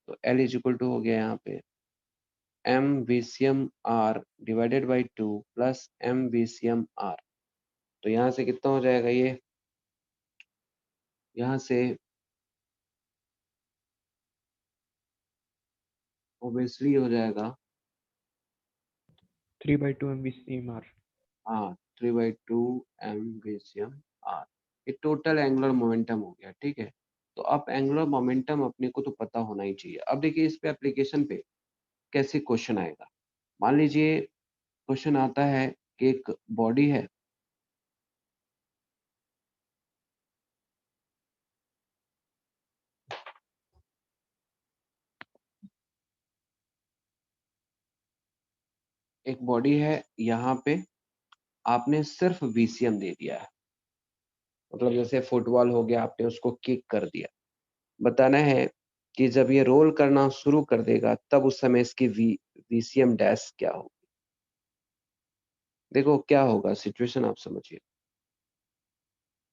Speaker 1: तो एल इज इक्वल टू हो गया यहाँ पे M V C M R divided by 2 plus M V C M R. तो यहाँ से कितना हो जाएगा ये, यहाँ से ओबियसली हो जाएगा
Speaker 2: 3/2 MVCMR।
Speaker 1: हाँ 3/2 M V C M R. ये टोटल एंगुलर मोमेंटम हो गया, ठीक है। तो अब एंगुलर मोमेंटम अपने को तो पता होना ही चाहिए। अब देखिए इस पे एप्लीकेशन पे कैसे क्वेश्चन आएगा। मान लीजिए क्वेश्चन आता है कि एक बॉडी है, एक बॉडी है, यहाँ पे आपने सिर्फ वीसीएम दे दिया है, मतलब जैसे फुटबॉल हो गया, आपने उसको किक कर दिया। बताना है कि जब ये रोल करना शुरू कर देगा तब उस समय इसकी वीसीएम डैश क्या होगी। देखो क्या होगा सिचुएशन आप समझिए।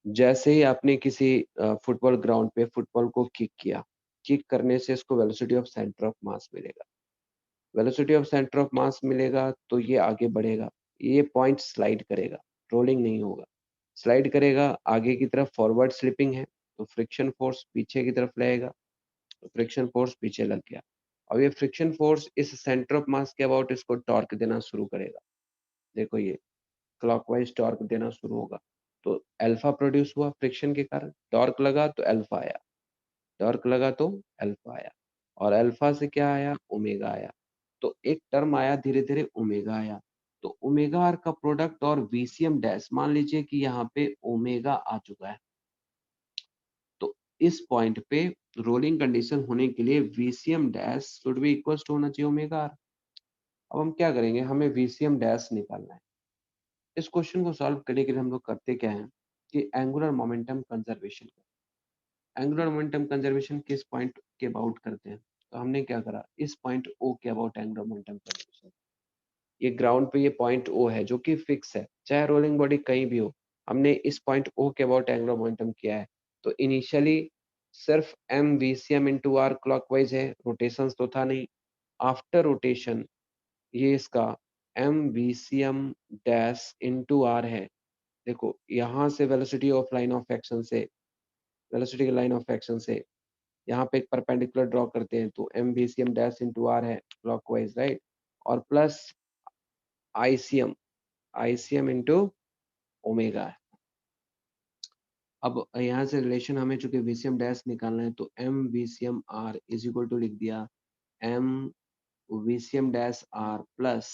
Speaker 1: जैसे ही आपने किसी फुटबॉल ग्राउंड पे फुटबॉल को किक किया, किक करने से इसको velocity of centre of mass मिलेगा। Velocity of centre of mass मिलेगा तो ये आगे बढ़ेगा, ये पॉइंट स्लाइड करेगा, रोलिंग नहीं होगा, स्लाइड करेगा आगे की तरफ, फॉरवर्ड स्लिपिंग है तो फ्रिक्शन फोर्स पीछे की तरफ लगेगा, तो फ्रिक्शन फोर्स पीछे लग गया। अब ये फ्रिक्शन फोर्स इस सेंटर ऑफ मास के अबाउट इसको टॉर्क देना शुरू करेगा। देखो ये क्लॉकवाइज टॉर्क देना शुरू होगा तो अल्फा प्रोड्यूस हुआ फ्रिक्शन के कारण, टॉर्क लगा तो अल्फा आया, टॉर्क लगा तो अल्फा आया, और अल्फा से क्या आया, ओमेगा आया। तो एक टर्म आया धीरे धीरे ओमेगा आया। तो ओमेगा आर का प्रोडक्ट और वीसीएम डैश, मान लीजिए कि यहाँ पे ओमेगा आ चुका है तो इस पॉइंट पे रोलिंग कंडीशन होने के लिए VCM dash should be equal to होना चाहिए ओमेगा आर। अब हम क्या करेंगे, हमें वीसीएम डैश निकालना है। इस क्वेश्चन को सॉल्व करने के लिए हम लोग करते क्या है कि angular momentum conservation, angular momentum conservation किस पॉइंट के अबाउट करते हैं, तो हमने क्या करा, इस पॉइंट ओ के अबाउट एंगुलर मोमेंटम कंजर्वेशन। ये ग्राउंड पे ये पॉइंट ओ है जो कि फिक्स है, चाहे रोलिंग बॉडी कहीं भी हो, हमने इस पॉइंट ओ के अबाउट एंगुलर मोमेंटम किया है। तो इनिशियली सिर्फ एम वी सी एम इंटू आर क्लॉकवाइज है, रोटेशन तो था नहीं। आफ्टर रोटेशन ये इसका एम वी सी एम डैश इंटू आर है। देखो यहाँ से velocity of line of action से, वेलोसिटी की लाइन ऑफ एक्शन से यहाँ पे एक परपेंडिकुलर ड्रॉ करते हैं तो M B C M dash into R है क्लॉकवाइज, राइट, और प्लस आईसीएम इंटू ओमेगा है। अब यहाँ से रिलेशन हमें चूंकि वीसीएम डैश निकालना है तो M VCM R is equal to लिख दिया M VCM dash R plus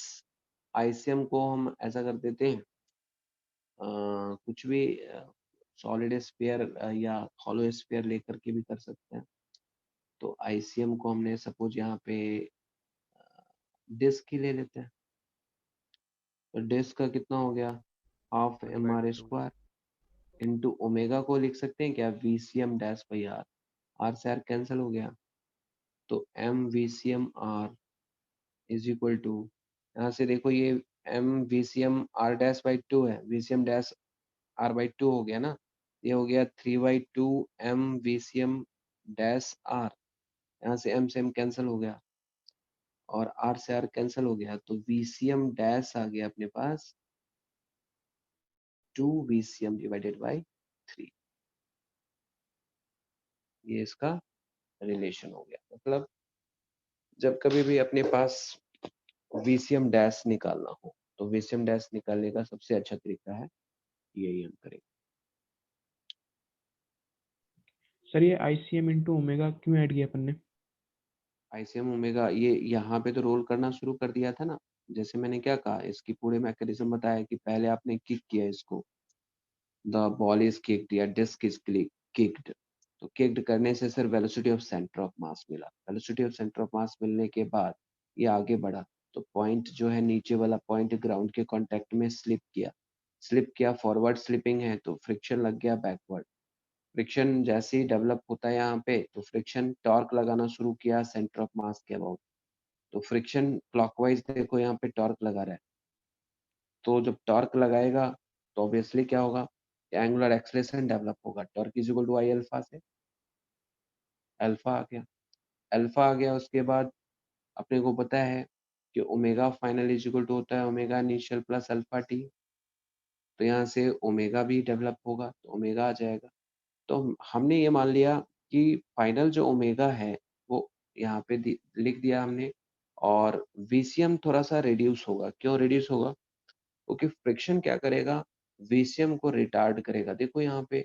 Speaker 1: ICM को हम ऐसा कर देते हैं कुछ भी सॉलिड स्फीयर या हॉलो स्फीयर लेकर के भी कर सकते हैं। तो आईसीएम को हमने सपोज यहाँ पे डिस्क ही ले लेते हैं, तो डिस्क का कितना हो गया, half M R
Speaker 4: 1/2।
Speaker 1: Square into omega को लिख सकते हैं क्या, V C M dash by R, R से आर कैंसिल हो गया तो M V C M R is equal to, यहाँ से देखो ये M V C M R dash by 2 है, V C M dash R by 2 हो गया ना, ये हो गया 3/2 M V C M dash are, यहाँ से एम कैंसिल हो गया और आर से आर कैंसिल हो गया तो वी सी एम डैश आ गया अपने पास 2 V C M divided by 3। ये इसका रिलेशन हो गया। मतलब जब कभी भी अपने पास वीसीएम डैश निकालना हो तो वीसीएम डैश निकालने का सबसे अच्छा तरीका है यही हम करेंगे।
Speaker 2: सर ये ICM इंटू ओमेगा क्यों ऐड किया अपन ने?
Speaker 1: आईसीएम ओमेगा ये यहाँ पे तो रोल करना शुरू कर दिया था ना, जैसे मैंने क्या कहा, इसकी पूरे मैकेनिज्म बताया कि पहले आपने किक किया इसको, द बॉल इज किक्ड या डिस्क इज किक्ड, तो किक्ड करने से sir velocity of centre of mass मिला। Velocity of centre of mass मिलने के बाद ये आगे बढ़ा, तो पॉइंट जो है नीचे वाला पॉइंट ग्राउंड के कांटेक्ट में स्लिप किया, फॉरवर्ड स्लिपिंग है तो फ्रिक्शन लग गया बैकवर्ड। फ्रिक्शन जैसे ही डेवलप होता है यहाँ पे, तो फ्रिक्शन टॉर्क लगाना शुरू किया सेंटर ऑफ मास के अबाउट, तो फ्रिक्शन क्लॉकवाइज देखो यहाँ पे टॉर्क लगा रहा है, तो जब टॉर्क लगाएगा तो ऑब्वियसली क्या होगा, एंगुलर एक्सेलरेशन डेवलप होगा। Torque is equal to I alpha से, अल्फा आ गया, अल्फा आ गया। उसके बाद अपने को पता है कि omega final is equal to होता है omega initial plus alpha T, तो यहाँ से ओमेगा भी डेवलप होगा तो ओमेगा आ जाएगा। तो हमने ये मान लिया कि फाइनल जो ओमेगा है वो यहाँ पे लिख दिया हमने, और वीसीएम थोड़ा सा रिड्यूस होगा। क्यों रिड्यूस होगा? क्योंकि फ्रिक्शन क्या करेगा, वीसीएम को रिटार्ड करेगा। देखो यहाँ पे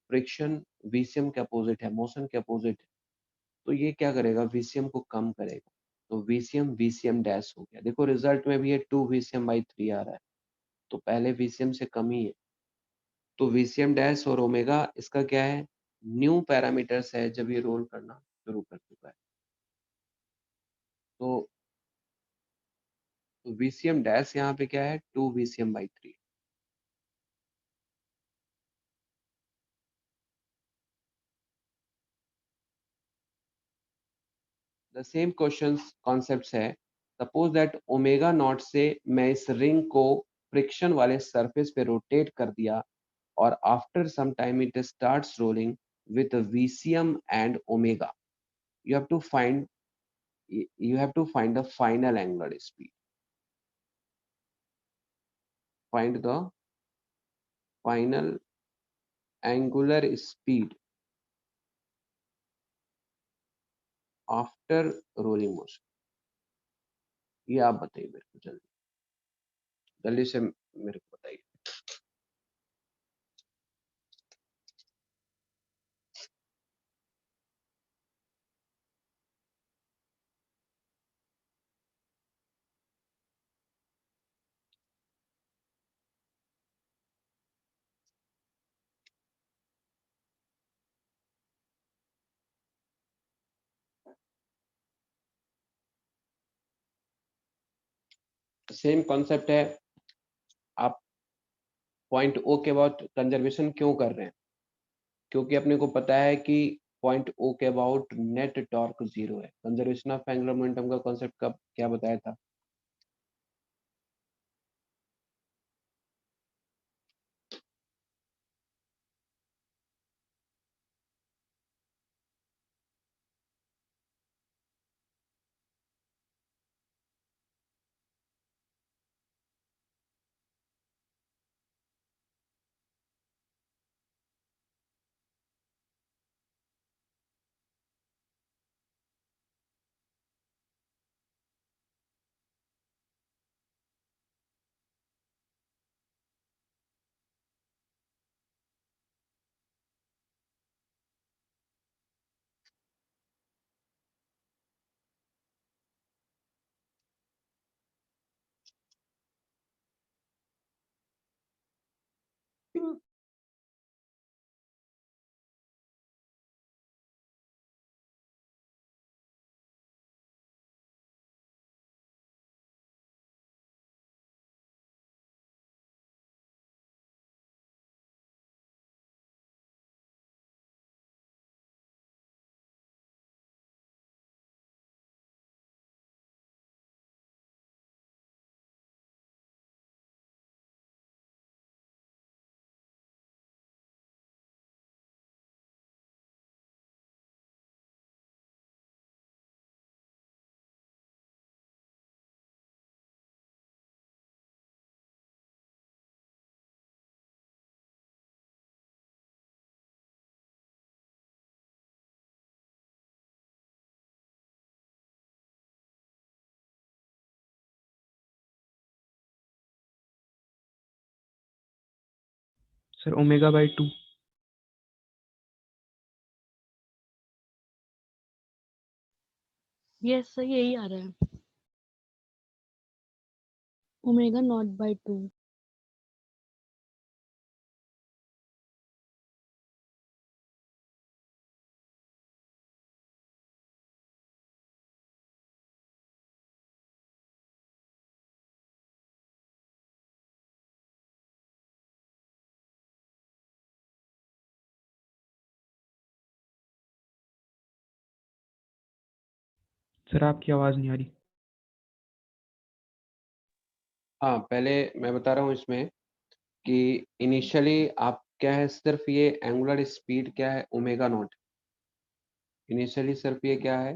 Speaker 1: फ्रिक्शन वीसीएम के अपोजिट है, मोशन के अपोजिट है, तो ये क्या करेगा, वीसीएम को कम करेगा। तो वीसीएम वीसीएम डैश हो गया। देखो रिजल्ट में भी ये 2 वीसीएम बाई 3 आ रहा है, तो पहले वीसीएम से कम ही है। तो वीसीएम डैश और ओमेगा इसका क्या है, न्यू पैरामीटर्स है जब ये रोल करना शुरू कर चुका है। तो वीसीएम डैश यहाँ पे क्या है, 2 VCM by 3। The same questions concepts है। सपोज दैट ओमेगा नॉट से मैं इस रिंग को फ्रिक्शन वाले सरफेस पे रोटेट कर दिया, और after some time it starts rolling with VCM and omega. You have to find the final angular speed. Find the final angular speed after rolling motion. ये आप बताइए मेरे को, जल्दी जल्दी से मेरे को बताइए। सेम कॉन्सेप्ट है। आप पॉइंट ओ के अबाउट कंजर्वेशन क्यों कर रहे हैं? क्योंकि अपने को पता है कि पॉइंट ओ के अबाउट नेट टॉर्क 0 है। कंजर्वेशन ऑफ एंगुलर मोमेंटम का कॉन्सेप्ट कब क्या बताया था?
Speaker 2: Sir omega by 2।
Speaker 7: Yes sir, यही आ रहा है। Omega naught bye 2।
Speaker 2: सर आपकी आवाज नहीं आ रही।
Speaker 1: हाँ, पहले मैं बता रहा हूँ इसमें कि इनिशियली आप क्या है, सिर्फ ये एंगुलर स्पीड क्या है, ओमेगा नॉट। इनिशियली सिर्फ ये क्या है,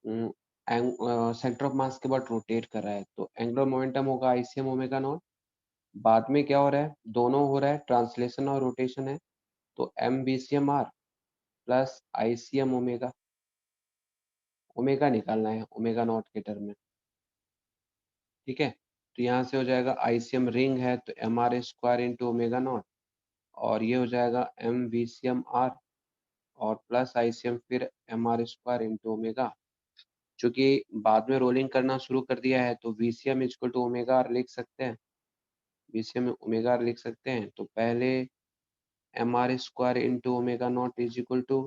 Speaker 1: सेंटर ऑफ मास के बाद रोटेट कर रहा है, तो एंगुलर मोमेंटम होगा आईसीएम ओमेगा नॉट। बाद में क्या हो रहा है, दोनों हो रहा है, ट्रांसलेशन और रोटेशन है, तो M B C M r plus I C m omega. Omega निकालना है ओमेगा नॉट के टर्म में, ठीक है। तो यहाँ से हो जाएगा आई सी एम रिंग है तो M are square into omega naught, और ये हो जाएगा M V C M R और प्लस आई सी एम फिर M are square into omega. चूंकि बाद में रोलिंग करना शुरू कर दिया है तो we C m equal to omega r लिख सकते हैं, वी सी एम ओमेगा आर लिख सकते हैं। तो पहले m are square into omega naught is equal to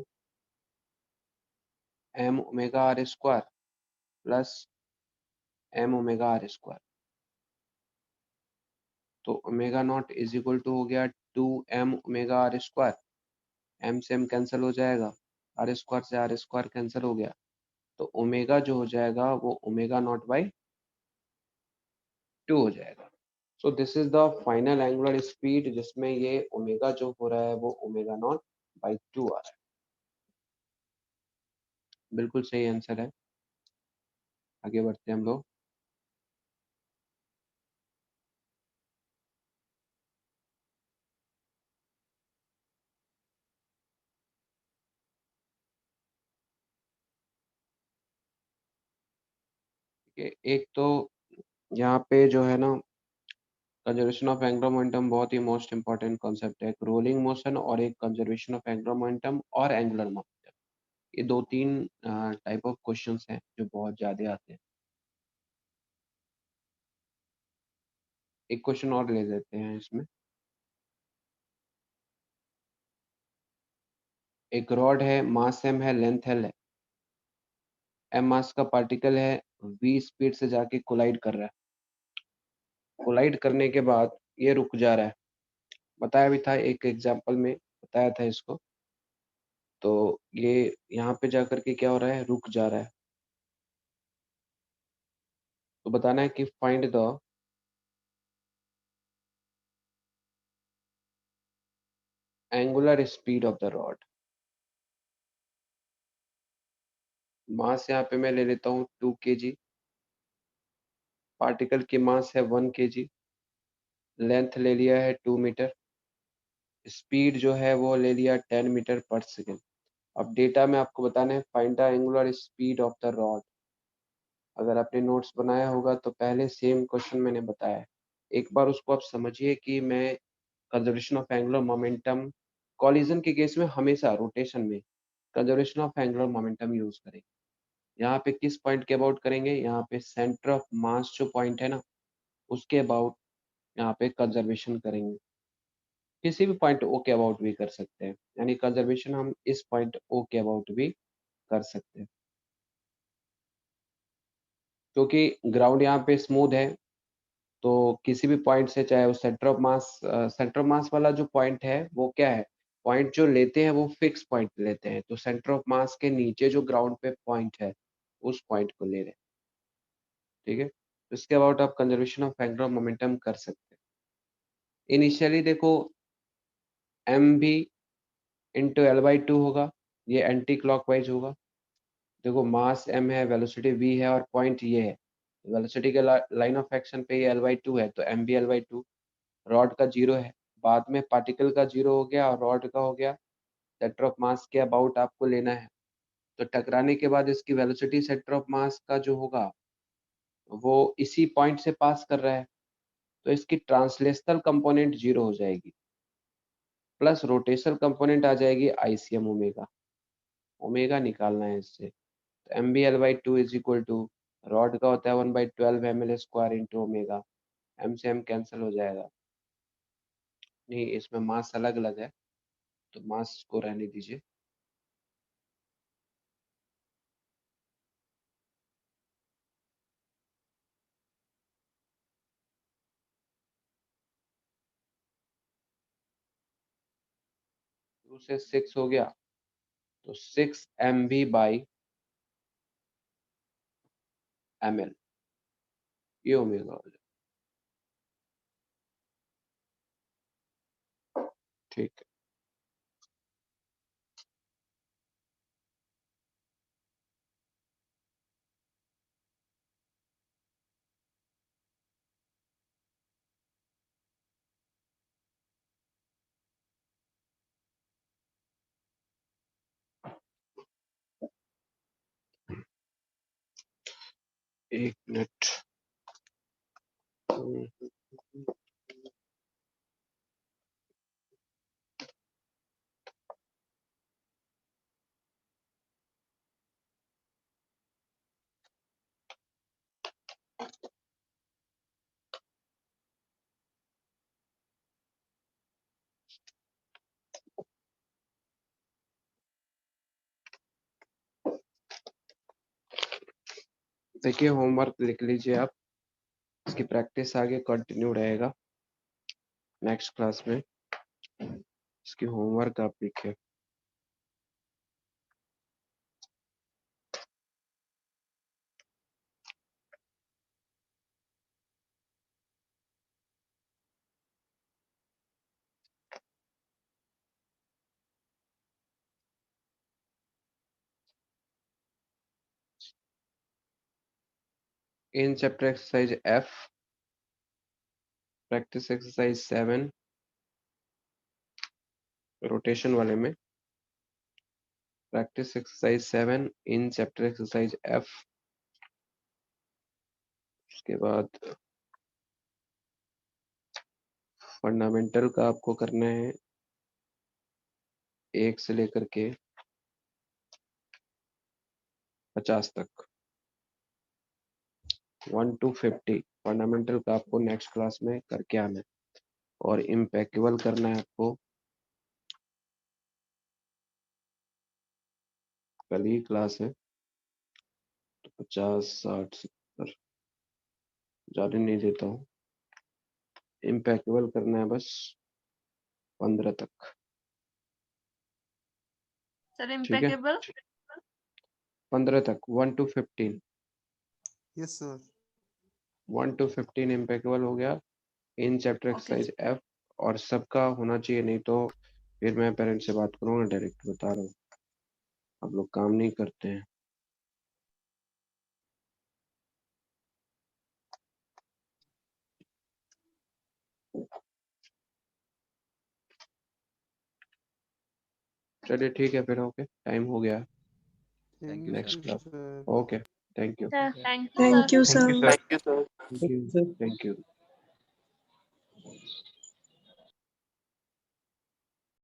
Speaker 1: m omega r square plus m omega r square. तो omega naught is equal to हो गया 2m omega r square, m से m cancel हो जाएगा, आर स्क्वायर से r square cancel हो गया, तो ओमेगा जो हो जाएगा वो ओमेगा नॉट बाई 2 हो जाएगा। So this is the final angular speed, जिसमें ये ओमेगा जो हो रहा है वो ओमेगा नॉट बाई 2 आ रहा है। बिल्कुल सही आंसर है। आगे बढ़ते हैं हम लोग। एक तो यहाँ पे जो है ना, कंजर्वेशन ऑफ एंगुलर मोमेंटम बहुत ही मोस्ट इंपॉर्टेंट कॉन्सेप्ट है। एक रोलिंग मोशन और एक कंजर्वेशन ऑफ एंगुलर मोमेंटम और एंगुलर मोमेंटम, ये दो तीन टाइप ऑफ क्वेश्चंस हैं जो बहुत ज्यादा आते हैं। एक क्वेश्चन और ले लेते हैं इसमें। एक रॉड है, मास m है, लेंथ l है, m मास का पार्टिकल है, v स्पीड से जाके कोलाइड कर रहा है। कोलाइड करने के बाद ये रुक जा रहा है, बताया भी था एक एग्जांपल में, बताया था इसको। तो ये यहाँ पे जाकर के क्या हो रहा है, रुक जा रहा है। तो बताना है कि find the angular speed of the rod. Mass यहाँ पे मैं ले लेता हूँ 2 kg, पार्टिकल की मास है 1 kg, लेंथ ले लिया है 2 मीटर, स्पीड जो है वो ले लिया 10 मीटर पर सेकेंड। अब डेटा में आपको बताना है find the angular speed of the rod. अगर आपने नोट्स बनाया होगा तो पहले सेम क्वेश्चन मैंने बताया है, एक बार उसको आप समझिए कि मैं conservation of angular momentum, collision के केस में हमेशा रोटेशन में conservation of angular momentum use करेंगे। यहाँ पे किस पॉइंट के अबाउट करेंगे, यहाँ पे सेंटर ऑफ मास जो पॉइंट है ना, उसके अबाउट यहाँ पे कंजर्वेशन करेंगे। किसी भी पॉइंट ओ के अबाउट भी कर सकते हैं, यानी कंजर्वेशन हम इस पॉइंट ओ के अबाउट भी कर सकते हैं, क्योंकि ग्राउंड यहाँ पे स्मूथ है। तो किसी भी पॉइंट से, चाहे वो सेंटर ऑफ मास वाला जो पॉइंट है वो क्या है, पॉइंट जो लेते हैं वो फिक्स पॉइंट लेते हैं, तो सेंटर ऑफ मास के नीचे जो ग्राउंड पे पॉइंट है उस पॉइंट को ले रहे हैं, ठीक है। तो इसके अबाउट आप कंजर्वेशन ऑफ एंगुलर मोमेंटम कर सकते हैं। इनिशियली देखो एम भी इंटू एल बाई 2 होगा, ये एंटी क्लॉकवाइज होगा। देखो मास m है, वेलोसिटी v है और पॉइंट ये है, वेलोसिटी के लाइन ऑफ एक्शन पे ये एल बाई 2 है, तो एम भी एल बाई 2। रॉड का 0 है, बाद में पार्टिकल का 0 हो गया और रॉड का हो गया। सेंटर ऑफ मास के अबाउट आपको लेना है, तो टकराने के बाद इसकी वेलोसिटी सेंटर ऑफ मास का जो होगा वो इसी पॉइंट से पास कर रहा है, तो इसकी ट्रांसलेशनल कंपोनेंट 0 हो जाएगी, प्लस रोटेशनल कंपोनेंट आ जाएगी आईसीएम ओमेगा। ओमेगा निकालना है इससे, तो M B L by 2 is equal to, rod का होता है 1/12 ml square into omega, m से m कैंसिल हो जाएगा। नहीं, इसमें मास अलग अलग है, तो मास को रहने दीजिए। टू से 6 हो गया, तो 6 mv बाई ml, ये ओमेगा हो जाएगा। ठीक है, एक मिनट। देखिए, होमवर्क लिख लीजिए आप, इसकी प्रैक्टिस आगे कंटिन्यू रहेगा नेक्स्ट क्लास में। इसकी होमवर्क आप लिखिए। In chapter exercise F, practice exercise 7 rotation वाले में, practice exercise 7 in chapter exercise F। उसके बाद फंडामेंटल का आपको करना है 1 से लेकर के 50 तक, 1 to 50 फंडामेंटल का आपको नेक्स्ट क्लास में करके आना है। और इम्पेक्केबल करना है आपको, कल ही क्लास है, तो 50 60 70 ज्यादा नहीं देता हूँ। इम्पेक्केबल करना है बस 15 तक,
Speaker 3: सर
Speaker 1: ठीक है,
Speaker 3: इम्पेकेबल
Speaker 1: 15 तक, 1 to 15,
Speaker 8: यस सर।
Speaker 1: 1 to 15 इम्पेक्केबल हो गया in chapter
Speaker 3: okay
Speaker 1: exercise F। और सबका होना चाहिए, नहीं तो फिर मैं पेरेंट्स से बात करूंगा, डायरेक्ट बता रहा हूँ, आप लोग काम नहीं करते हैं। चलिए ठीक है फिर, ओके, टाइम हो गया,
Speaker 4: thank you
Speaker 1: next
Speaker 4: sir.
Speaker 1: Class,
Speaker 8: sir.
Speaker 1: Okay, thank you,
Speaker 3: sir thank you
Speaker 6: thank
Speaker 3: sir
Speaker 6: you
Speaker 2: thank you
Speaker 6: sir.
Speaker 2: Sir.
Speaker 1: Thank you, thank you.